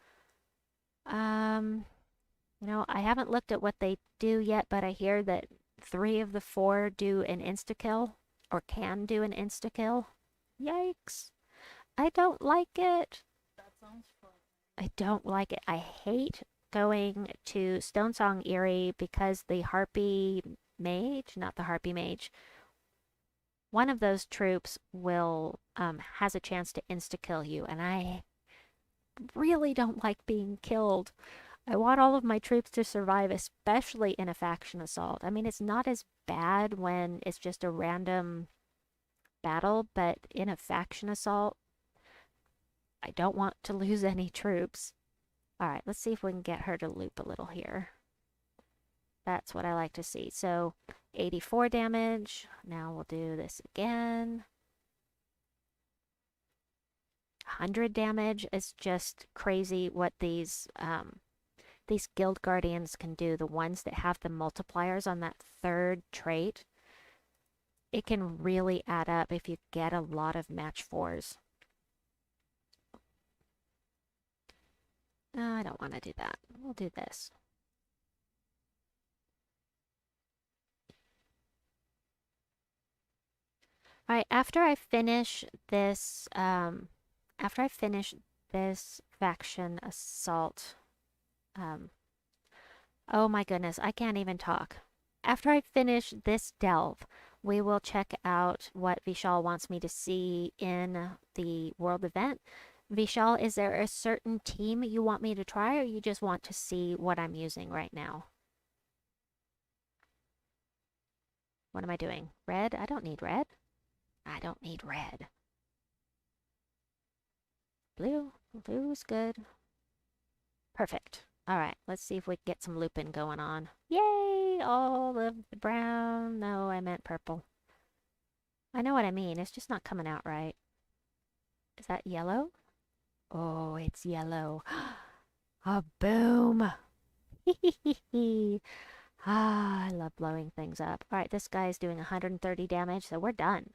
[SPEAKER 1] you know, I haven't looked at what they do yet, but I hear that 3 of the 4 do an insta-kill, or can do an insta-kill. Yikes. I don't like it.
[SPEAKER 2] That sounds fun.
[SPEAKER 1] I don't like it. I hate going to Stonesong Eyrie because the Harpy Mage, not the Harpy Mage, one of those troops will has a chance to insta-kill you, and I really don't like being killed. I want all of my troops to survive, especially in a faction assault. I mean, it's not as bad when it's just a random battle, but in a faction assault, I don't want to lose any troops. Alright, let's see if we can get her to loop a little here. That's what I like to see. So, 84 damage. Now we'll do this again. 100 damage. It's just crazy what these Guild Guardians can do. The ones that have the multipliers on that 3rd trait. It can really add up if you get a lot of match 4s. I don't want to do that. We'll do this. Alright, after I finish this faction assault, oh my goodness, I can't even talk. after I finish this delve, we will check out what Vishal wants me to see in the world event. Vishal, is there a certain team you want me to try, or you just want to see what I'm using right now? What am I doing? Red? I don't need red. I don't need red. Blue? Blue is good. Perfect. All right, let's see if we can get some looping going on. Yay! All of the brown. No, I meant purple. I know what I mean. It's just not coming out right. Is that yellow? Oh, it's yellow. A boom! Ah, I love blowing things up. All right, this guy is doing 130 damage, so we're done.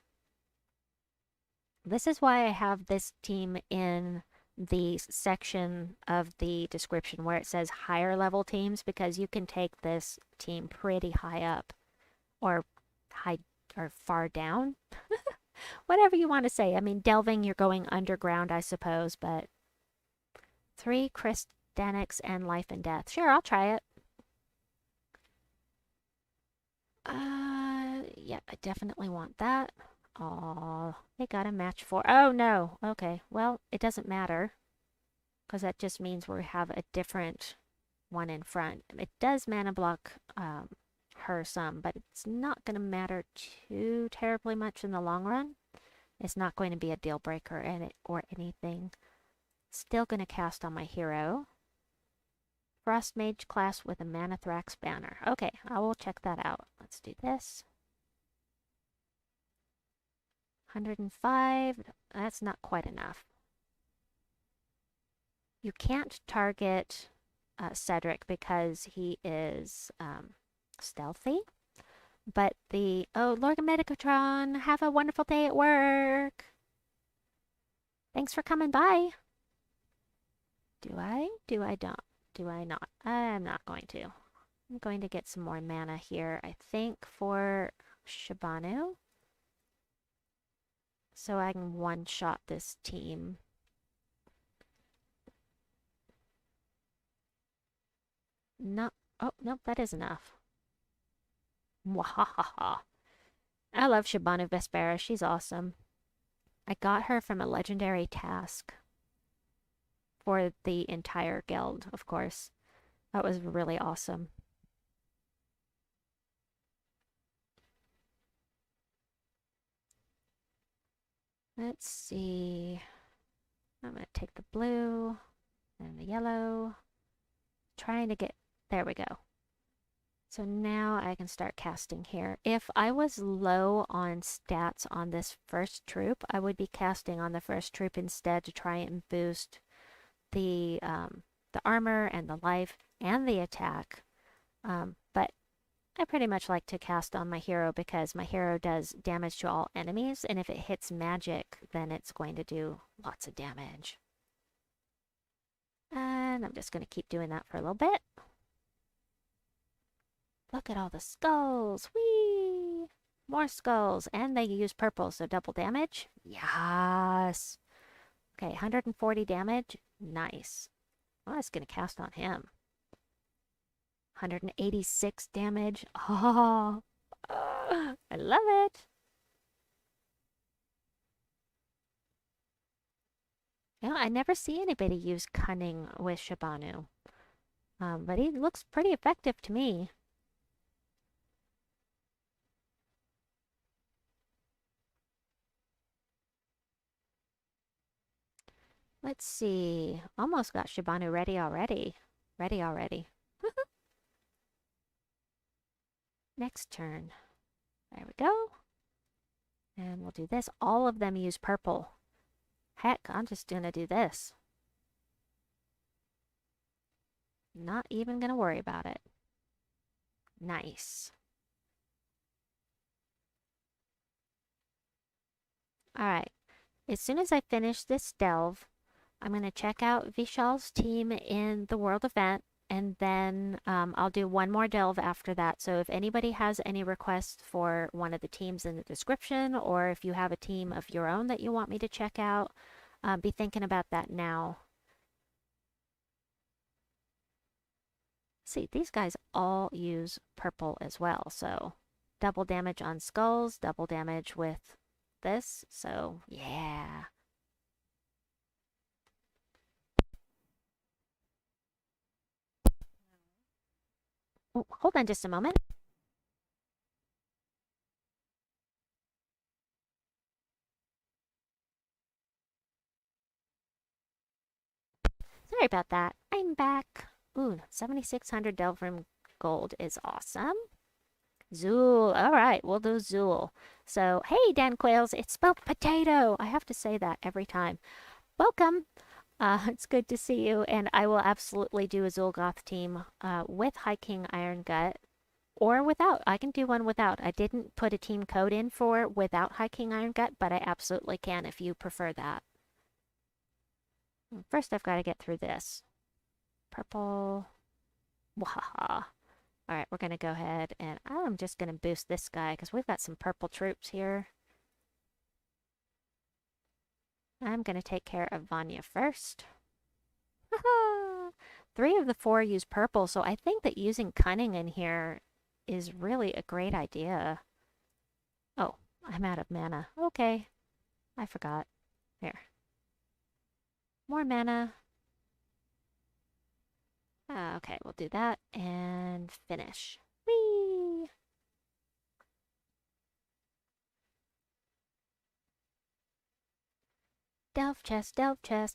[SPEAKER 1] This is why I have this team in the section of the description where it says higher level teams, because you can take this team pretty high up or high or far down. Whatever you want to say. I mean, delving, you're going underground, I suppose, but 3 Christanics and life and death. Sure, I'll try it. Yeah, I definitely want that. Oh, they got a match for. Oh no. Okay, well, it doesn't matter, because that just means we have a different one in front. It does mana block her some, but it's not going to matter too terribly much in the long run. It's not going to be a deal breaker or anything. Still going to cast on my hero. Frost Mage class with a Manathrax banner. Okay, I will check that out. Let's do this. 105. That's not quite enough. You can't target Cedric because he is stealthy. But oh, Lord Medicotron, have a wonderful day at work. Thanks for coming by. Do I? Do I don't? Do I not? I'm not going to. I'm going to get some more mana here, I think, for Shabanu, so I can one-shot this team. No. Oh, nope, that is enough. Mwahaha. I love Shabanu Vespera. She's awesome. I got her from a legendary task for the entire guild, of course. That was really awesome. Let's see. I'm going to take the blue and the yellow. Trying to get... There we go. So now I can start casting here. If I was low on stats on this first troop, I would be casting on the first troop instead to try and boost the armor and the life and the attack. But I pretty much like to cast on my hero because my hero does damage to all enemies, and if it hits magic, then it's going to do lots of damage. And I'm just going to keep doing that for a little bit. Look at all the skulls. Whee! More skulls. And they use purple, so double damage. Yes! Okay, 140 damage. Nice. I was going to cast on him. 186 damage. Oh, I love it. You know, I never see anybody use Cunning with Shabanu. But he looks pretty effective to me. Let's see. Almost got Shabanu ready already. Ready already. Next turn. There we go. And we'll do this. All of them use purple. Heck, I'm just going to do this. Not even going to worry about it. Nice. Alright. As soon as I finish this delve, I'm going to check out Vishal's team in the world event, and then I'll do one more delve after that. So if anybody has any requests for one of the teams in the description, or if you have a team of your own that you want me to check out, be thinking about that now. Let's see, these guys all use purple as well, so double damage on skulls, double damage with this, so yeah. Oh, hold on just a moment. Sorry about that. I'm back. Ooh, 7,600 Delvrim gold is awesome. Zool. All right, we'll do Zool. So, hey, Dan Quails, it's spelled potato. I have to say that every time. Welcome. It's good to see you, and I will absolutely do a Zulgoth team with High King Iron Gut or without. I can do one without. I didn't put a team code in for without High King Iron Gut, but I absolutely can if you prefer that. First, I've got to get through this. Purple. Wahaha. All right, we're going to go ahead and I'm just going to boost this guy because we've got some purple troops here. I'm going to take care of Vanya first. 3 of the 4 use purple, so I think that using cunning in here is really a great idea. Oh, I'm out of mana. Okay, I forgot. Here. More mana. Okay, we'll do that and finish. Whee! Delve chest,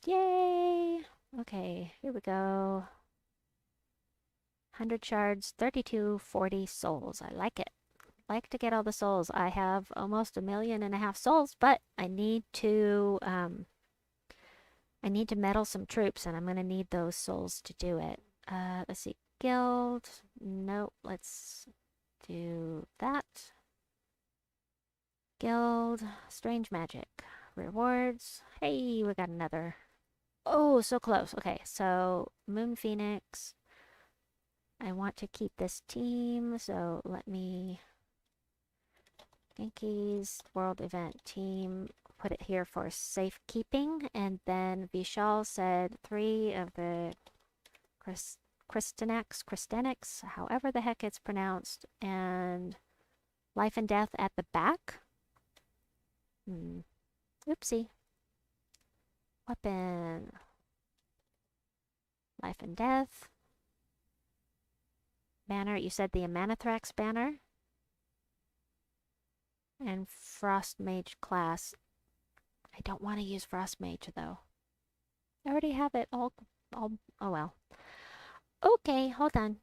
[SPEAKER 1] yay! Okay, here we go. 100 shards, 3240 souls. I like it. Like to get all the souls. I have almost 1.5 million souls, but I need to meddle some troops, and I'm going to need those souls to do it. Let's see. Guild. Nope. Let's do that. Guild. Strange magic. Rewards. Hey, we got another. Oh, so close. Okay, so Moon Phoenix. I want to keep this team, so let me... Genki's World Event Team. Put it here for safekeeping. And then Vishal said 3 of the Christenix, however the heck it's pronounced, and Life and Death at the back. Oopsie. Weapon. Life and Death. Banner, you said the Amanathrax banner. And Frost Mage class. I don't want to use Frost Mage though. I already have it all, oh well. Okay, hold on.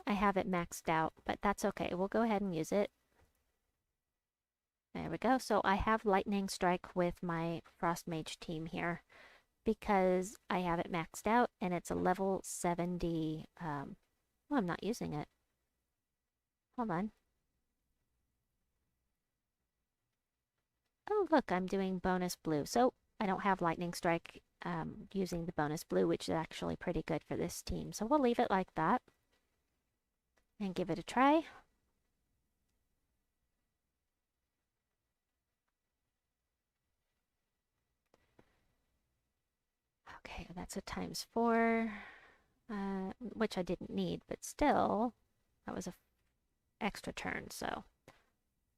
[SPEAKER 1] I have it maxed out, but that's okay. We'll go ahead and use it. There we go. So I have Lightning Strike with my Frost Mage team here because I have it maxed out and it's a level 70. Well, I'm not using it. Hold on. Oh, look, I'm doing bonus blue. So I don't have Lightning Strike using the bonus blue, which is actually pretty good for this team. So we'll leave it like that and give it a try. Okay, that's a ×4, which I didn't need, but still, that was an extra turn, so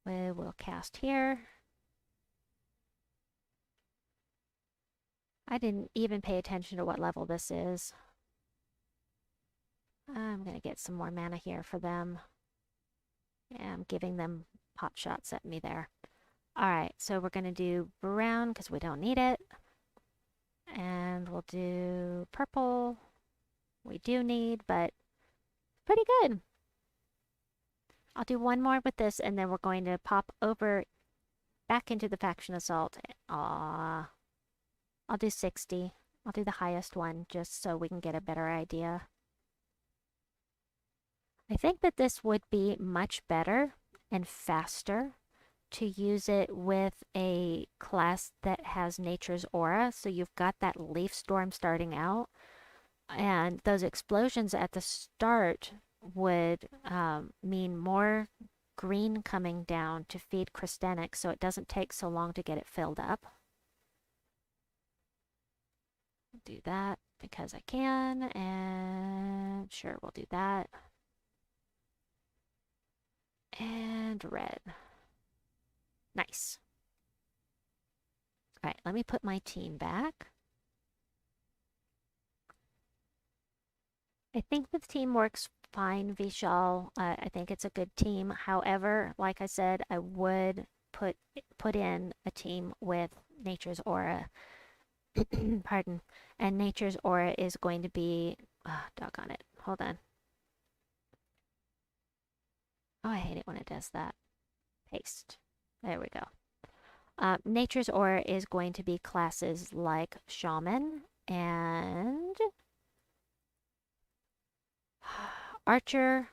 [SPEAKER 1] we will cast here. I didn't even pay attention to what level this is. I'm going to get some more mana here for them. Yeah, I'm giving them pot shots at me there. Alright, so we're going to do brown because we don't need it. And we'll do purple. We do need, but pretty good. I'll do one more with this, and then we're going to pop over back into the Faction Assault. Aww. I'll do 60. I'll do the highest one, just so we can get a better idea. I think that this would be much better and faster to use it with a class that has Nature's Aura. So you've got that Leaf Storm starting out, and those explosions at the start would mean more green coming down to feed Christenix, so it doesn't take so long to get it filled up. Do that. because I can, and sure, we'll do that. And red. Nice. All right, let me put my team back. I think the team works fine, Vishal. I think it's a good team. However, like I said, I would put in a team with Nature's Aura. Pardon. And Nature's Aura is going to be... doggone it. Hold on. Oh, I hate it when it does that. Paste. There we go. Nature's Aura is going to be classes like Shaman and Archer,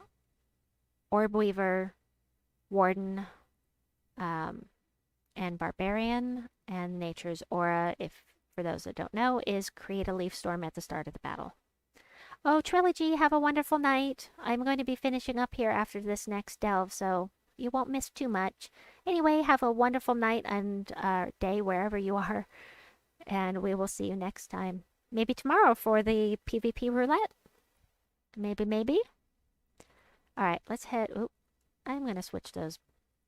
[SPEAKER 1] Orb Weaver, Warden, and Barbarian. And Nature's Aura, if for those that don't know, is create a leaf storm at the start of the battle. Oh, Trilogy, have a wonderful night. I'm going to be finishing up here after this next delve, so you won't miss too much. Anyway, have a wonderful night and day wherever you are, and we will see you next time. Maybe tomorrow for the PvP roulette. Maybe. All right, let's head... Oop, I'm going to switch those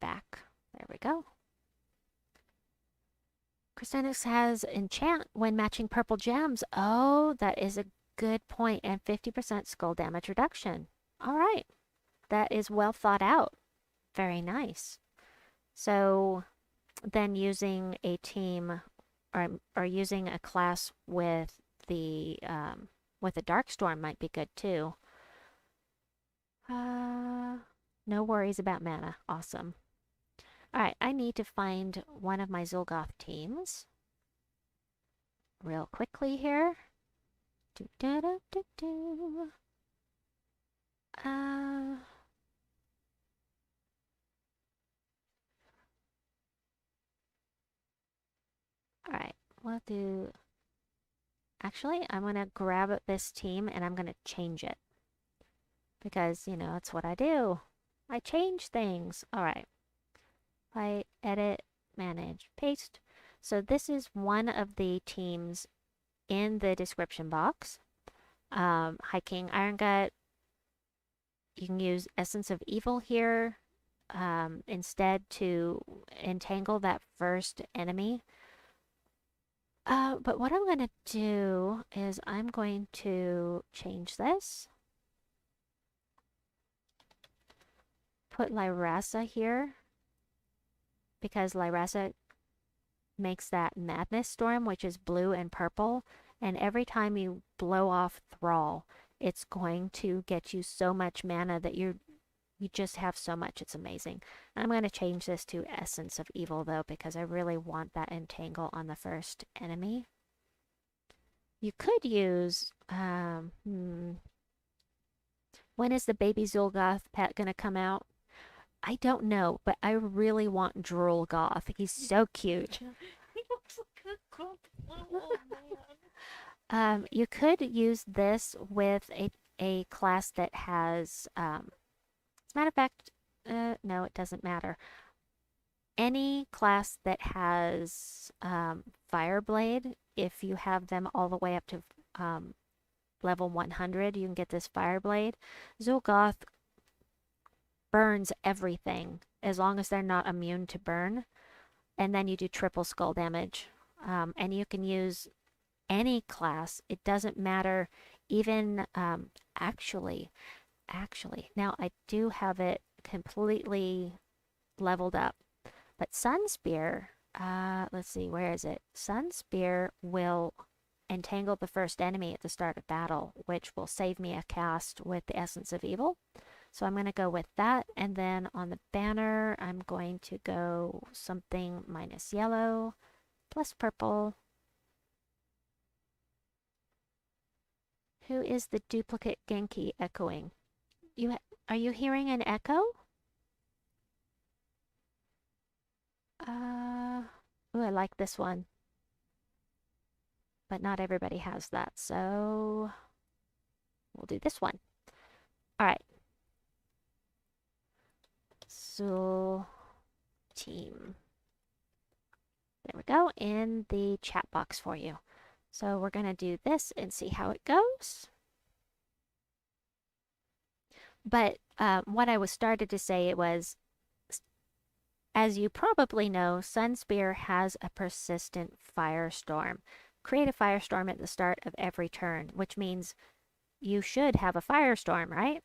[SPEAKER 1] back. There we go. Carnex has enchant when matching purple gems. Oh, that is a good point. And 50% skull damage reduction. All right. That is well thought out. Very nice. So then using a team or using a class with the with a Darkstorm might be good too. No worries about mana. Awesome. All right, I need to find one of my Zul'Goth teams real quickly here. All right, we'll do... Actually, I'm going to grab this team and I'm going to change it. Because, you know, that's what I do. I change things. All right. I edit, manage, paste. So this is one of the teams in the description box. High King Iron Gut. You can use Essence of Evil here instead to entangle that first enemy. But what I'm going to do is I'm going to change this. Put Lyrasza here. Because Lyrasza makes that Madness Storm, which is blue and purple. And every time you blow off Thrall, it's going to get you so much mana that you just have so much. It's amazing. I'm going to change this to Essence of Evil, though, because I really want that entangle on the first enemy. You could use... when is the baby Zul'Goth pet going to come out? I don't know, but I really want Drool Goth. He's so cute.
[SPEAKER 2] He looks like a grumpy little old man.
[SPEAKER 1] You could use this with a class that has... as a matter of fact, no, it doesn't matter. Any class that has Fireblade, if you have them all the way up to level 100, you can get this Fireblade. Zul'Goth burns everything as long as they're not immune to burn. And then you do triple skull damage. And you can use any class. It doesn't matter. Even actually, now I do have it completely leveled up. But Sunspear, let's see, where is it? Sunspear will entangle the first enemy at the start of battle, which will save me a cast with the Essence of Evil. So I'm going to go with that. And then on the banner, I'm going to go something minus yellow, plus purple. Who is the duplicate Genki echoing? Are you hearing an echo? Ooh, I like this one. But not everybody has that, so we'll do this one. All right. So, team. There we go, in the chat box for you. So we're going to do this and see how it goes. But what I was started to say it was, as you probably know, Sunspear has a persistent firestorm. Create a firestorm at the start of every turn, which means you should have a firestorm, right?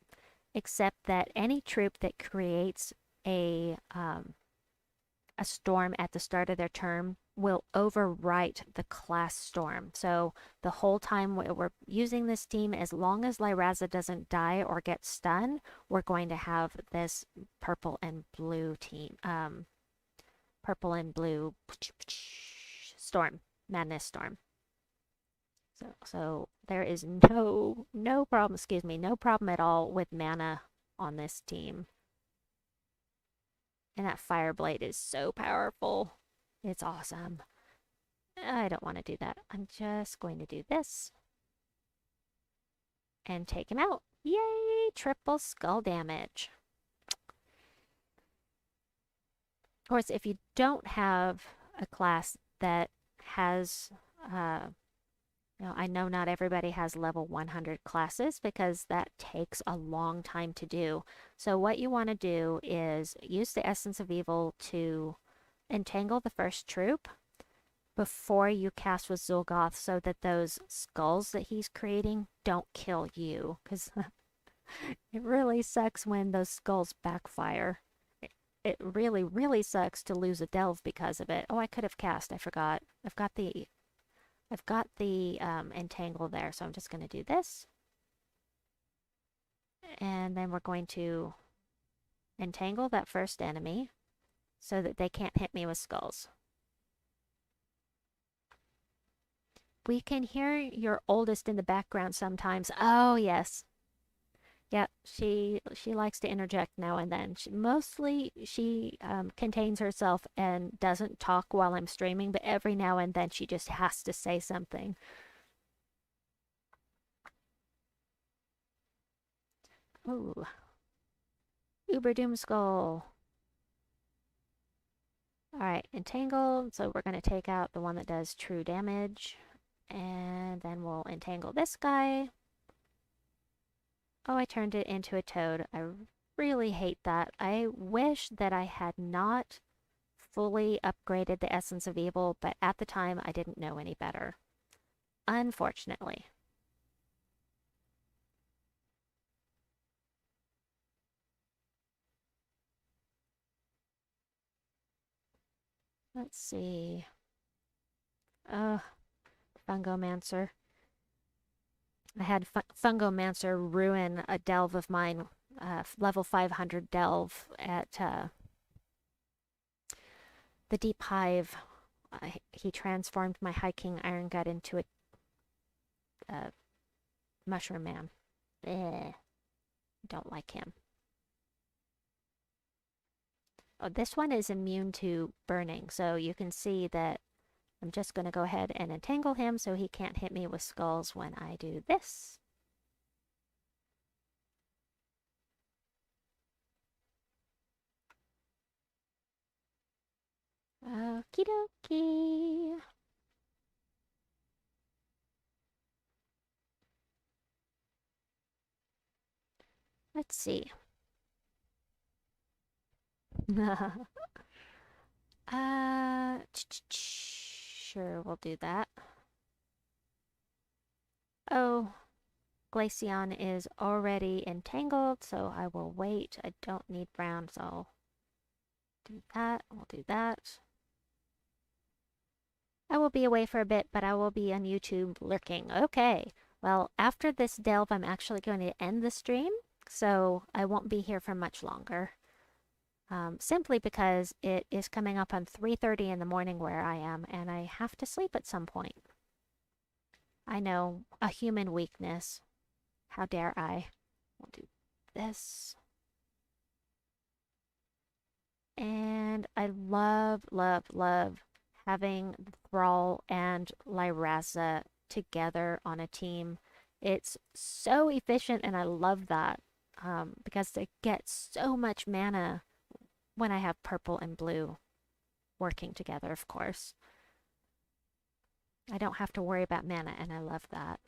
[SPEAKER 1] Except that any troop that creates a storm at the start of their turn will overwrite the class storm. So the whole time we're using this team, as long as Lyrasza doesn't die or get stunned, we're going to have this purple and blue team. Purple and blue storm, madness storm. So there is no problem, excuse me, no problem at all with mana on this team. And that Fireblade is so powerful. It's awesome. I don't want to do that. I'm just going to do this. And take him out. Yay! Triple skull damage. Of course, if you don't have a class that has... I know not everybody has level 100 classes because that takes a long time to do. So what you want to do is use the Essence of Evil to entangle the first troop before you cast with Zul'Goth so that those skulls that he's creating don't kill you. Because it really sucks when those skulls backfire. It really, really sucks to lose a delve because of it. Oh, I could have cast. I forgot. I've got the entangle there, so I'm just going to do this. And then we're going to entangle that first enemy so that they can't hit me with skulls. We can hear your oldest in the background sometimes. Oh, yes. Yeah, she likes to interject now and then. Mostly she contains herself and doesn't talk while I'm streaming, but every now and then she just has to say something. Ooh. Uber Doomskull. Alright, entangled, so we're going to take out the one that does true damage. And then we'll entangle this guy. Oh, I turned it into a toad. I really hate that. I wish that I had not fully upgraded the Essence of Evil, but at the time I didn't know any better. Unfortunately. Let's see. Fungomancer. I had Fungomancer ruin a delve of mine, level 500 delve at the Deep Hive. He transformed my Hiking Iron Gut into a Mushroom Man. Don't like him. Oh, this one is immune to burning, so you can see that I'm just going to go ahead and entangle him so he can't hit me with skulls when I do this. Okie dokie. Let's see. Sure, we'll do that. Oh, Glaceon is already entangled, so I will wait. I don't need brown, so I'll do that. We'll do that. I will be away for a bit, but I will be on YouTube lurking. Okay. Well, after this delve, I'm actually going to end the stream, so I won't be here for much longer. Simply because it is coming up on 3:30 in the morning where I am, and I have to sleep at some point. I know, a human weakness. How dare I? We'll do this. And I love, love, love having Thrall and Lyrasza together on a team. It's so efficient, and I love that because they get so much mana when I have purple and blue working together, of course. I don't have to worry about mana, and I love that.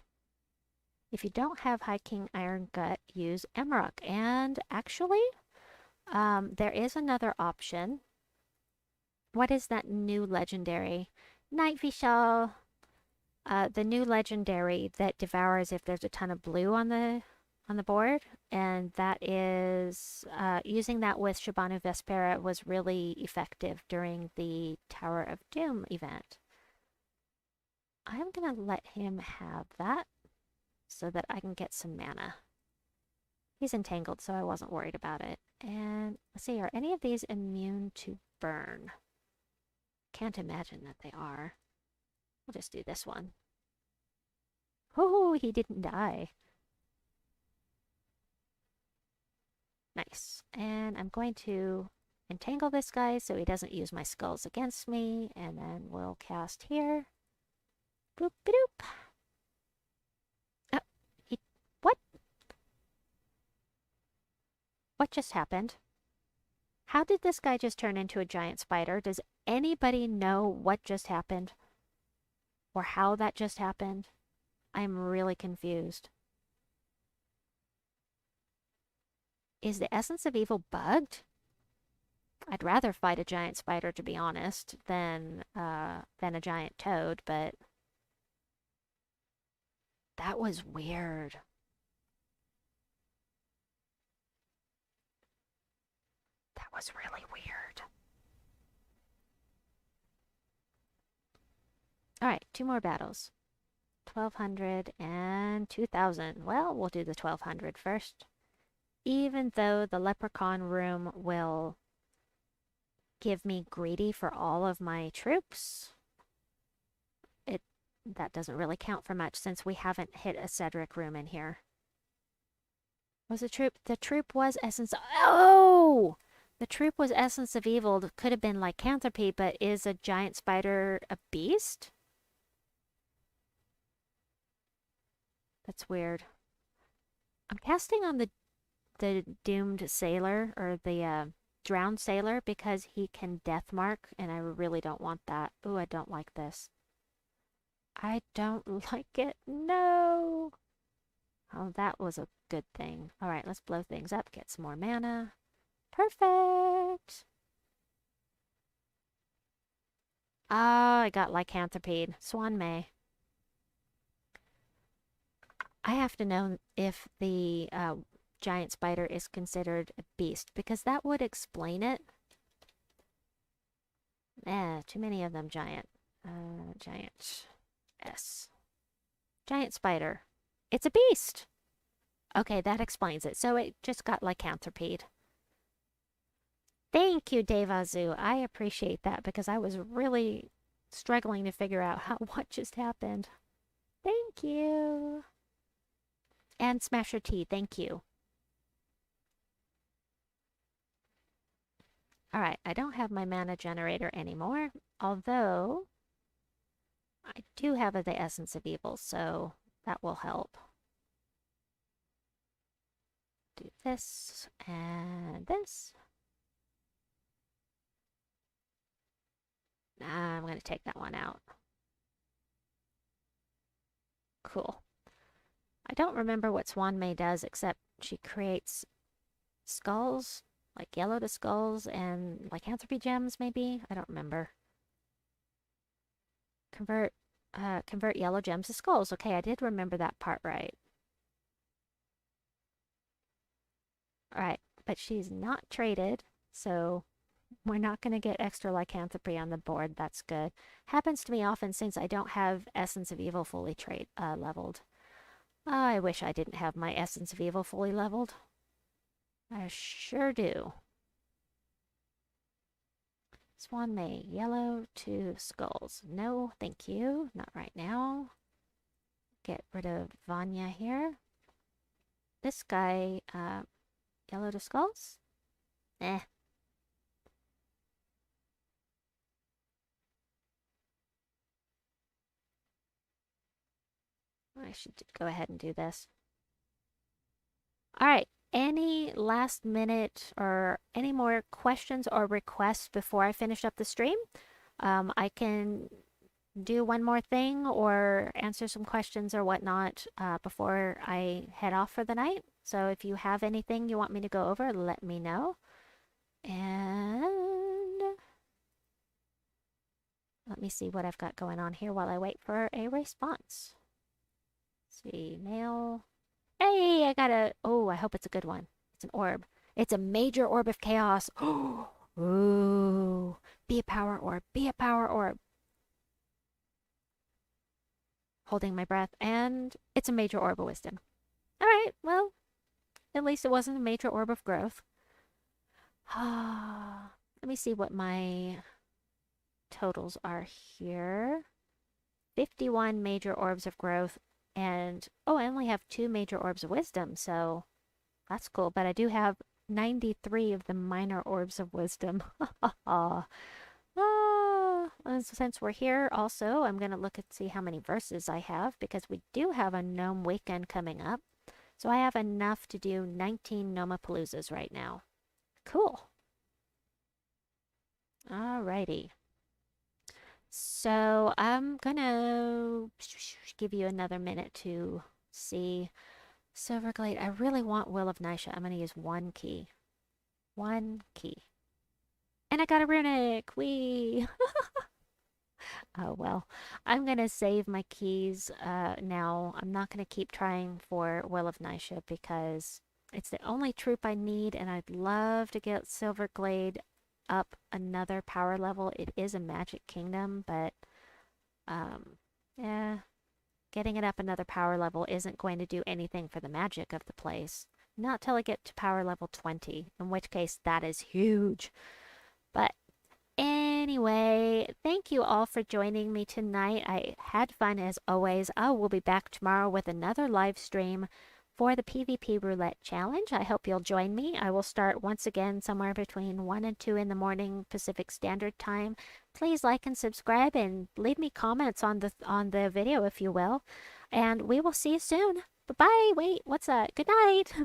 [SPEAKER 1] If you don't have High King Iron Gut, use Emerald. And actually, there is another option. What is that new legendary? Night Vishal. The new legendary that devours if there's a ton of blue on the board, and that is using that with Shabanu Vespera was really effective during the Tower of Doom event. I'm gonna let him have that so that I can get some mana. He's entangled, so I wasn't worried about it. And let's see, are any of these immune to burn? Can't imagine that they are. We'll just do this one. Oh, he didn't die. Nice. And I'm going to entangle this guy so he doesn't use my skulls against me. And then we'll cast here. Boop, boop. What? What just happened? How did this guy just turn into a giant spider? Does anybody know what just happened? Or how that just happened? I'm really confused. Is the essence of evil bugged? I'd rather fight a giant spider, to be honest, than a giant toad, but that was weird. That was really weird. All right, 2 more battles. 1200 and 2000. Well, we'll do the 1200 first. Even though the Leprechaun room will give me greedy for all of my troops, that doesn't really count for much since we haven't hit a Cedric room in here. Was the troop? The troop was Essence. Oh! The troop was Essence of Evil. Could have been Lycanthropy, but is a giant spider a beast? That's weird. I'm casting on the doomed sailor, or the drowned sailor, because he can death mark, and I really don't want that. Ooh, I don't like this. I don't like it. No! Oh, that was a good thing. All right, let's blow things up, get some more mana. Perfect! Ah, I got Lycanthropy. Swan May. I have to know if the giant spider is considered a beast, because that would explain it. Too many of them giant. Giant. S. Giant spider. It's a beast! Okay, that explains it. So it just got lycanthropied. Thank you, Devazu. I appreciate that because I was really struggling to figure out what just happened. Thank you. And Smasher T, thank you. Alright, I don't have my mana generator anymore, although I do have the Essence of Evil, so that will help. Do this and this. I'm going to take that one out. Cool. I don't remember what Swan May does, except she creates skulls, like yellow to skulls, and lycanthropy gems, maybe? I don't remember. Convert yellow gems to skulls. Okay, I did remember that part right. Alright, but she's not traded, so we're not going to get extra lycanthropy on the board. That's good. Happens to me often since I don't have Essence of Evil fully leveled. I wish I didn't have my Essence of Evil fully leveled. I sure do. Swan May, yellow to skulls. No, thank you. Not right now. Get rid of Vanya here. This guy, yellow to skulls? Eh. I should go ahead and do this. All right. Any last minute or any more questions or requests before I finish up the stream? I can do one more thing or answer some questions or whatnot before I head off for the night. So if you have anything you want me to go over, let me know. And let me see what I've got going on here while I wait for a response. Let's see, mail. Hey, I got a. Oh, I hope it's a good one. It's an orb. It's a major orb of chaos. Ooh, be a power orb. Be a power orb. Holding my breath, and it's a major orb of wisdom. All right, well, at least it wasn't a major orb of growth. Let me see what my totals are here. 51 major orbs of growth, and oh, I only have 2 major orbs of wisdom, so that's cool. But I do have 93 of the minor orbs of wisdom. And since we're here, also, I'm going to look and see how many verses I have, because we do have a Gnome weekend coming up. So I have enough to do 19 Gnomapaloozas right now. Cool. Alrighty. So I'm going to give you another minute to see. Silverglade, I really want Will of Nisha. I'm going to use 1 key. 1 key. And I got a runic! Whee! Oh well. I'm going to save my keys now. I'm not going to keep trying for Will of Nisha because it's the only troop I need, and I'd love to get Silverglade up another power level. It is a magic kingdom, but yeah, getting it up another power level isn't going to do anything for the magic of the place. Not till I get to power level 20, in which case that is huge. But anyway, thank you all for joining me tonight. I had fun as always. I will be back tomorrow with another live stream for the PvP Roulette Challenge. I hope you'll join me. I will start once again somewhere between 1 and 2 in the morning Pacific Standard Time. Please like and subscribe and leave me comments on the video if you will. And we will see you soon. Bye-bye. Wait, what's that? Good night.